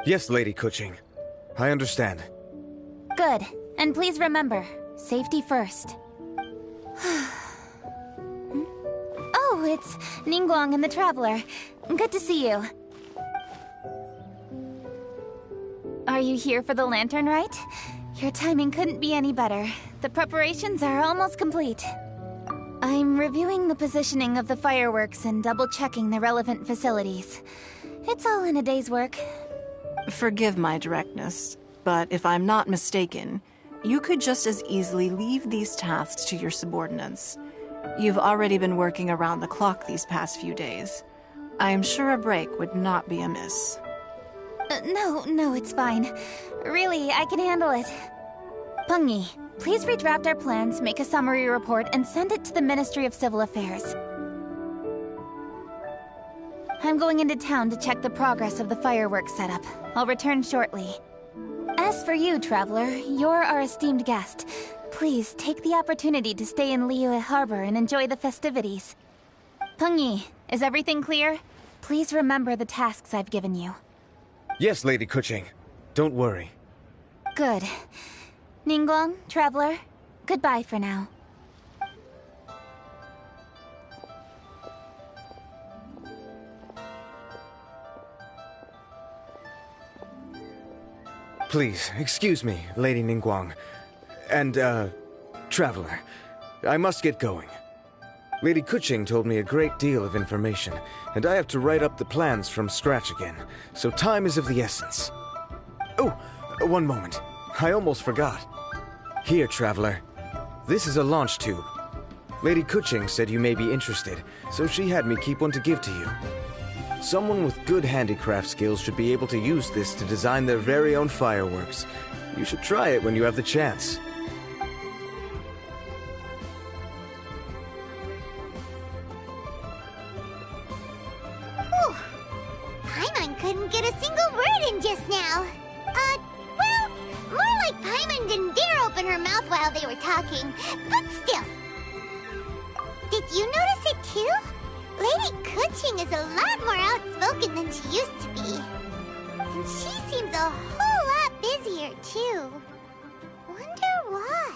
Yes, Lady Kuching. I understand. Good. And please remember, safety first. Oh, it's Ningguang and the Traveler. Good to see you. Are you here for the lantern rite? Your timing couldn't be any better. The preparations are almost complete. I'm reviewing the positioning of the fireworks and double-checking the relevant facilities. It's all in a day's work. Forgive my directness, but if I'm not mistaken, you could just as easily leave these tasks to your subordinates. You've already been working around the clock these past few days. I am sure a break would not be amiss. No, it's fine. Really, I can handle it. Pengyi, please redraft our plans, make a summary report, and send it to the Ministry of Civil Affairs. I'm going into town to check the progress of the fireworks setup. I'll return shortly. As for you, Traveler, you're our esteemed guest. Please take the opportunity to stay in Liyue Harbor and enjoy the festivities. Pengyi, is everything clear? Please remember the tasks I've given you. Yes, Lady Kuching. Don't worry. Good. Ningguang, Traveler, goodbye for now. Please, excuse me, Lady Ningguang. And, Traveler. I must get going. Lady Kuching told me a great deal of information, and I have to write up the plans from scratch again, so time is of the essence. Oh, one moment. I almost forgot. Here, Traveler. This is a launch tube. Lady Kuching said you may be interested, so she had me keep one to give to you. Someone with good handicraft skills should be able to use this to design their very own fireworks. You should try it when you have the chance. Whew. Paimon couldn't get a single word in just now. Well, more like Paimon didn't dare open her mouth while they were talking. But still. Did you notice it too? Lady Kuching is a lot more outspoken than she used to be. And she seems a whole lot busier too. Wonder why?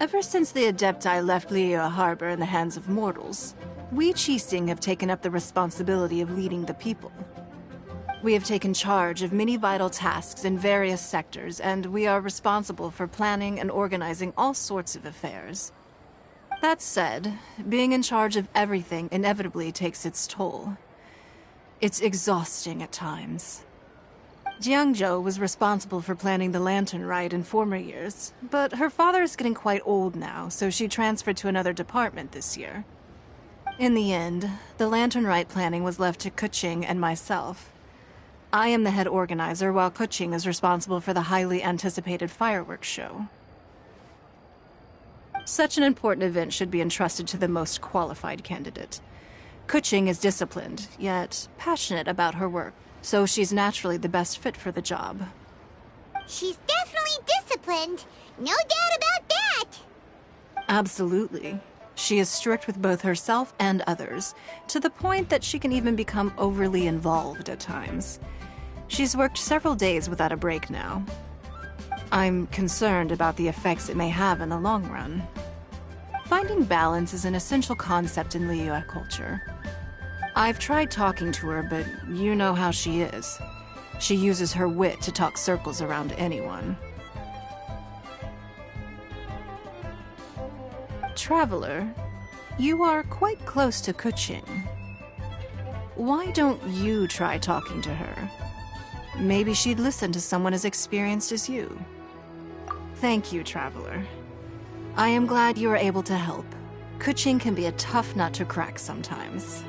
Ever since the Adepti left Liyue Harbor in the hands of mortals, we Qixing have taken up the responsibility of leading the people. We have taken charge of many vital tasks in various sectors, and we are responsible for planning and organizing all sorts of affairs. That said, being in charge of everything inevitably takes its toll. It's exhausting at times. Jiangzhou was responsible for planning the lantern rite in former years, but her father is getting quite old now, so she transferred to another department this year. In the end, the lantern rite planning was left to Kuching and myself. I am the head organizer, while Kuching is responsible for the highly anticipated fireworks show. Such an important event should be entrusted to the most qualified candidate. Kuching is disciplined, yet passionate about her work, so she's naturally the best fit for the job. She's definitely disciplined. No doubt about that. Absolutely. She is strict with both herself and others, to the point that she can even become overly involved at times. She's worked several days without a break now. I'm concerned about the effects it may have in the long run. Finding balance is an essential concept in Liyue culture. I've tried talking to her, but you know how she is. She uses her wit to talk circles around anyone. Traveler, you are quite close to Kuching. Why don't you try talking to her? Maybe she'd listen to someone as experienced as you. Thank you, Traveler. I am glad you were able to help. Kuching can be a tough nut to crack sometimes.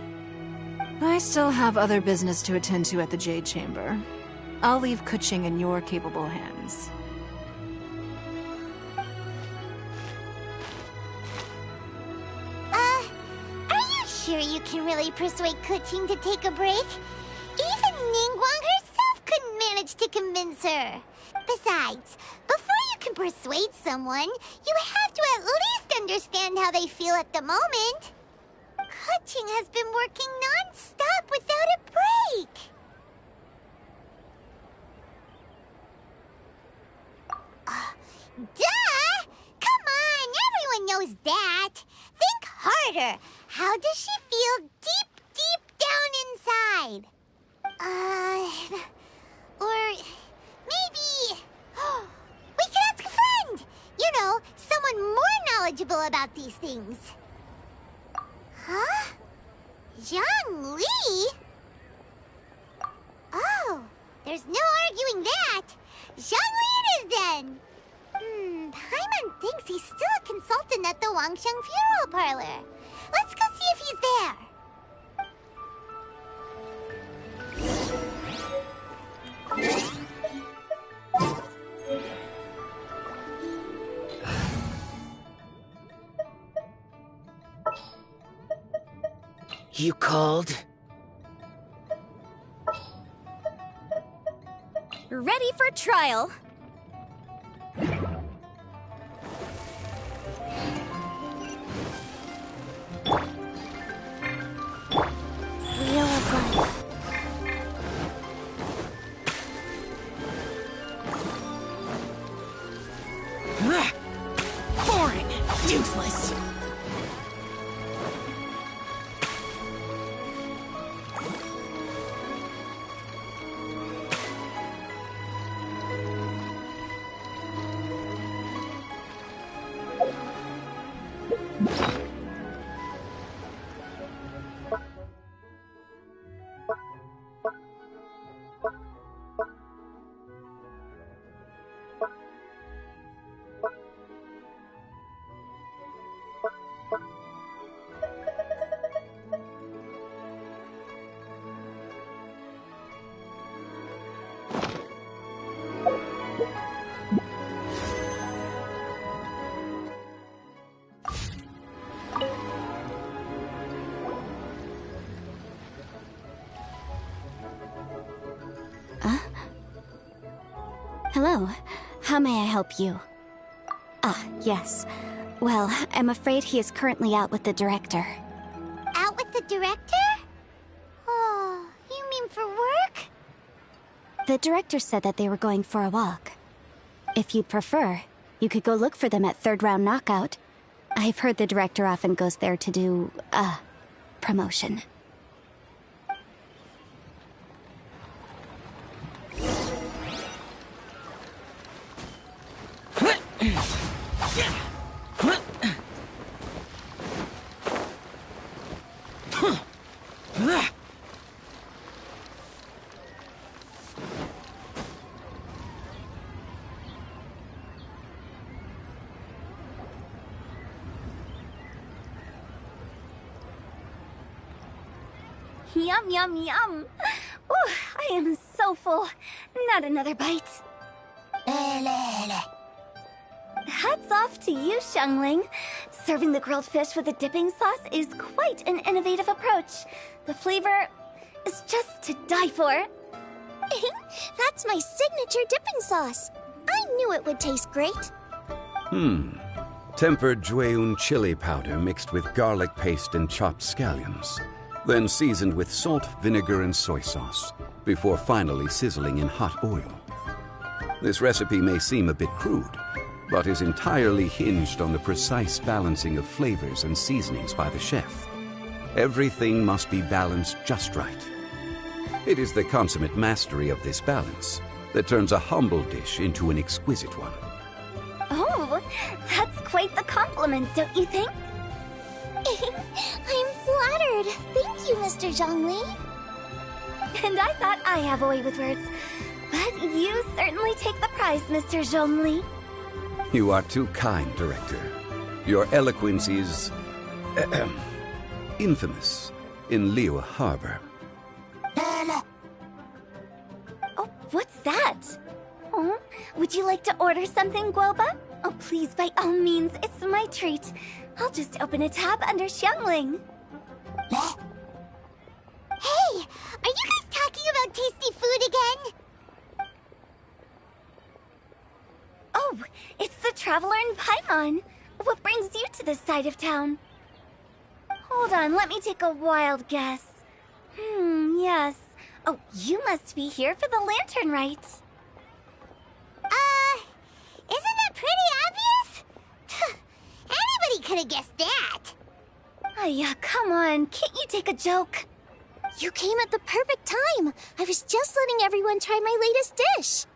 I still have other business to attend to at the Jade Chamber. I'll leave Kuching in your capable hands. Are you sure you can really persuade Kuching to take a break? Even Ningguang herself couldn't manage to convince her. Besides, before you can persuade someone, you have to at least understand how they feel at the moment. Kuching has been working non-stop without a break. Duh! Come on, everyone knows that. Think harder. How does she feel deep, deep down inside? Or maybe... we can ask a friend! You know, someone more knowledgeable about these things. Huh? Zhang Li? Oh, there's no arguing that. Zhang Li it is then. Paimon thinks he's still a consultant at the Wangsheng Funeral Parlor. Let's go see if he's there. You called? Ready for trial. Wheel of Life. Boring! Useless! Hello. How may I help you? Ah, yes. Well, I'm afraid he is currently out with the director. Out with the director? Oh, you mean for work? The director said that they were going for a walk. If you'd prefer, you could go look for them at Third Round Knockout. I've heard the director often goes there to do, promotion. Yum, yum, yum. Ooh, I am so full. Not another bite. Hats off to you, Xiangling. Serving the grilled fish with a dipping sauce is quite an innovative approach. The flavor is just to die for. That's my signature dipping sauce. I knew it would taste great. Tempered Jueyun chili powder mixed with garlic paste and chopped scallions. Then seasoned with salt, vinegar, and soy sauce, before finally sizzling in hot oil. This recipe may seem a bit crude, but is entirely hinged on the precise balancing of flavors and seasonings by the chef. Everything must be balanced just right. It is the consummate mastery of this balance that turns a humble dish into an exquisite one. Oh, that's quite the compliment, don't you think? I'm flattered. Thank you, Mr. Zhangli. And I thought I have a way with words. But you certainly take the prize, Mr. Zhongli. You are too kind, Director. Your eloquence is... infamous in Liyue Harbor. Oh, what's like to order something, Guoba? Oh, please, by all means, it's my treat. I'll just open a tab under Xiangling. Hey, are you guys talking about tasty food again? Oh, it's the Traveler in Paimon. What brings you to this side of town? Hold on, let me take a wild guess. Yes. Oh, you must be here for the lantern rite. Isn't that pretty obvious? Anybody could have guessed that. Yeah, come on, can't you take a joke? You came at the perfect time. I was just letting everyone try my latest dish.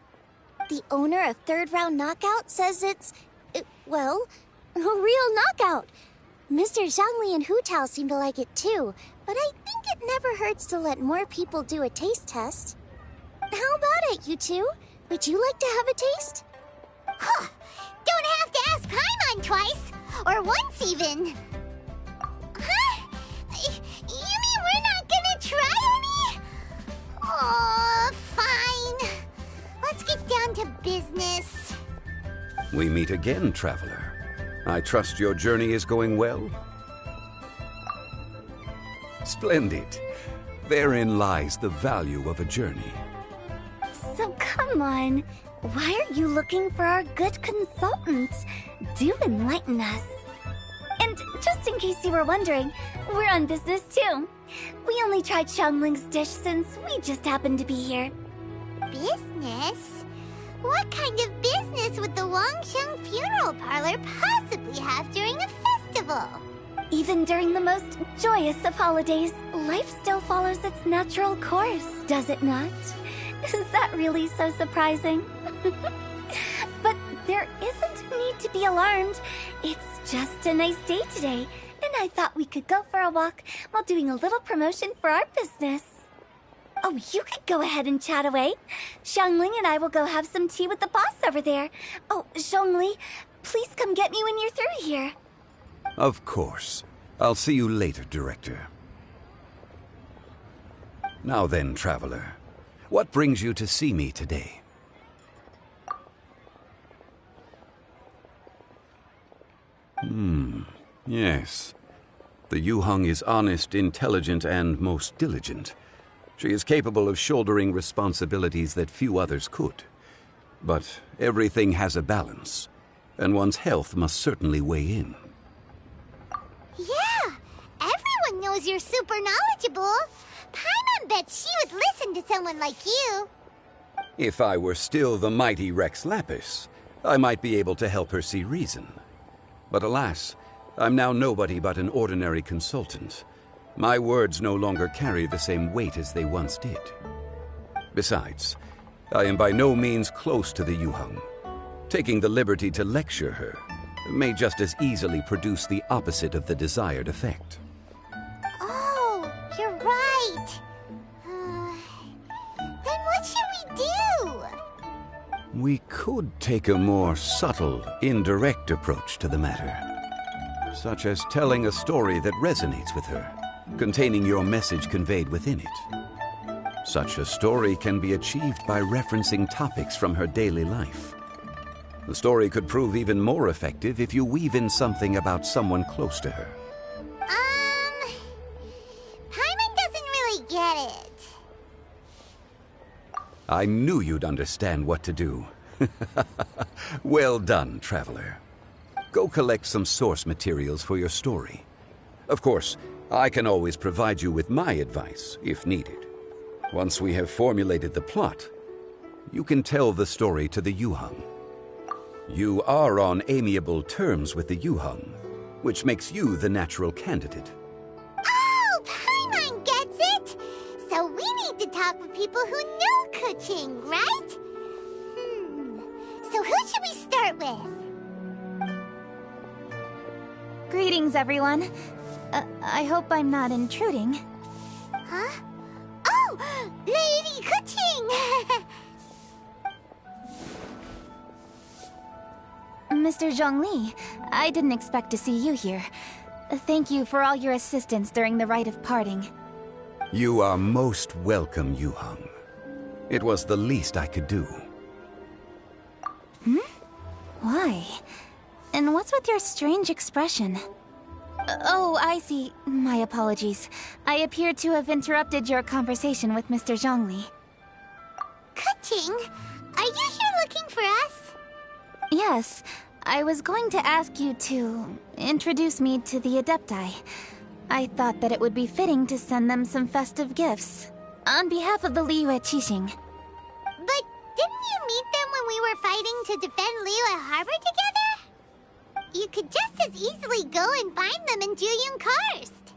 The owner of Third Round Knockout says it's, well, a real knockout. Mr. Zhangli and Hu Tao seem to like it too, but I think it never hurts to let more people do a taste test. How about it, you two? Would you like to have a taste? Huh. Don't have to ask Paimon twice, or once even. Huh? You mean we're not gonna try any? Oh, fine. Let's get down to business. We meet again, traveler. I trust your journey is going well? Splendid. Therein lies the value of a journey. So come on, why are you looking for our good consultant? Do enlighten us. And just in case you were wondering, we're on business too. We only tried Xiangling's dish since we just happened to be here. Business? What kind of business would the Wangsheng funeral parlor possibly have during a festival? Even during the most joyous of holidays, life still follows its natural course, does it not? Is that really so surprising? But there isn't need to be alarmed. It's just a nice day today, and I thought we could go for a walk while doing a little promotion for our business. Oh, you could go ahead and chat away. Xiangling and I will go have some tea with the boss over there. Oh, Zhongli, please come get me when you're through here. Of course. I'll see you later, Director. Now then, traveler. What brings you to see me today? Yes. The Yuheng is honest, intelligent, and most diligent. She is capable of shouldering responsibilities that few others could. But everything has a balance, and one's health must certainly weigh in. Yeah, everyone knows you're super knowledgeable. Paimon bets she would listen to someone like you. If I were still the mighty Rex Lapis, I might be able to help her see reason. But alas, I'm now nobody but an ordinary consultant. My words no longer carry the same weight as they once did. Besides, I am by no means close to the Yuheng. Taking the liberty to lecture her may just as easily produce the opposite of the desired effect. Oh, you're right. Then what should we do? We could take a more subtle, indirect approach to the matter, such as telling a story that resonates with her, containing your message conveyed within it. Such a story can be achieved by referencing topics from her daily life. The story could prove even more effective if you weave in something about someone close to her. Paimon doesn't really get it. I knew you'd understand what to do. Well done, traveler. Go collect some source materials for your story. Of course, I can always provide you with my advice, if needed. Once we have formulated the plot, you can tell the story to the Yuheng. You are on amiable terms with the Yuheng, which makes you the natural candidate. Oh, Paimon gets it! So we need to talk with people who know Kuching, right? So who should we start with? Greetings, everyone. I hope I'm not intruding. Huh? Oh! Lady Kuching! Mr. Zhongli, I didn't expect to see you here. Thank you for all your assistance during the rite of parting. You are most welcome, Yuheng. It was the least I could do. Why? And what's with your strange expression? Oh, I see. My apologies. I appear to have interrupted your conversation with Mr. Zhongli. Kuching, are you here looking for us? Yes, I was going to ask you to introduce me to the Adepti. I thought that it would be fitting to send them some festive gifts. On behalf of the Liyue Qixing. But didn't you meet them when we were fighting to defend Liyue Harbor together? You could just as easily go and find them in Juyun Karst.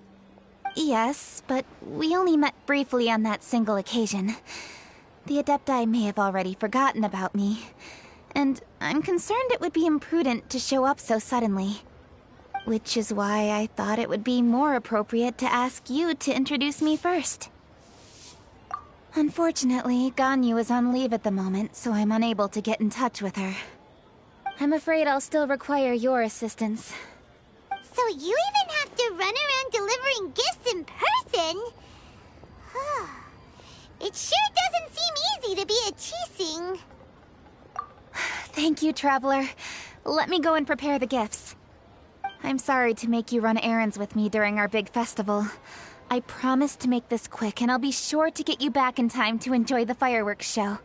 Yes, but we only met briefly on that single occasion. The Adepti may have already forgotten about me, and I'm concerned it would be imprudent to show up so suddenly. Which is why I thought it would be more appropriate to ask you to introduce me first. Unfortunately, Ganyu is on leave at the moment, so I'm unable to get in touch with her. I'm afraid I'll still require your assistance. So you even have to run around delivering gifts in person? It sure doesn't seem easy to be a Qixing. Thank you, Traveler. Let me go and prepare the gifts. I'm sorry to make you run errands with me during our big festival. I promise to make this quick, and I'll be sure to get you back in time to enjoy the fireworks show.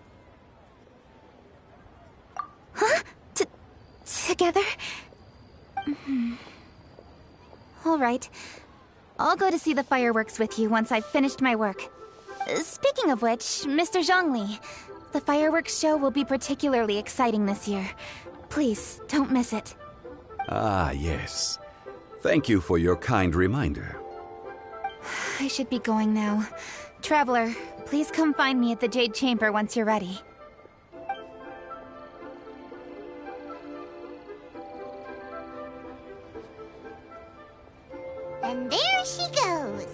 Huh? Together? All right. I'll go to see the fireworks with you once I've finished my work. Speaking of which, Mr. Zhongli, the fireworks show will be particularly exciting this year. Please, don't miss it. Ah, yes. Thank you for your kind reminder. I should be going now. Traveler, please come find me at the Jade Chamber once you're ready. And there she goes.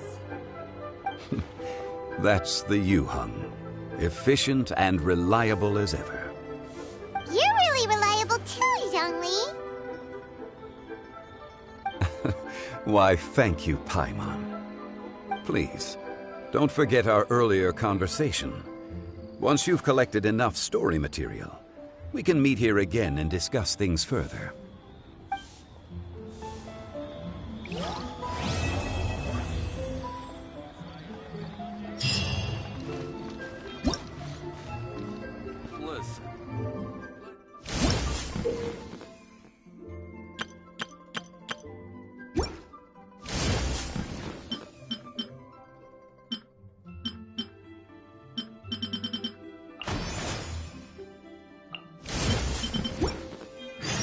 That's the Yuheng. Efficient and reliable as ever. You're really reliable too, Zhongli. Why, thank you, Paimon. Please, don't forget our earlier conversation. Once you've collected enough story material, we can meet here again and discuss things further.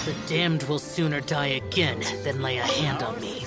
The damned will sooner die again than lay a hand on me.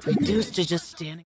Reduced to just standing.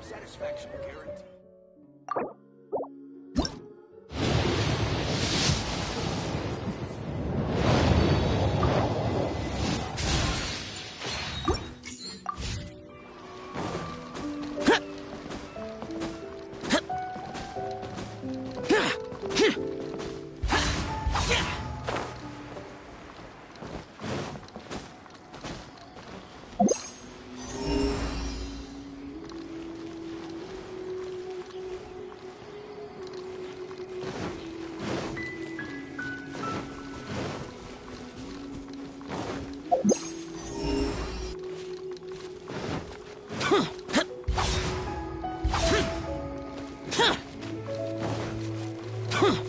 Satisfaction guaranteed. Huh.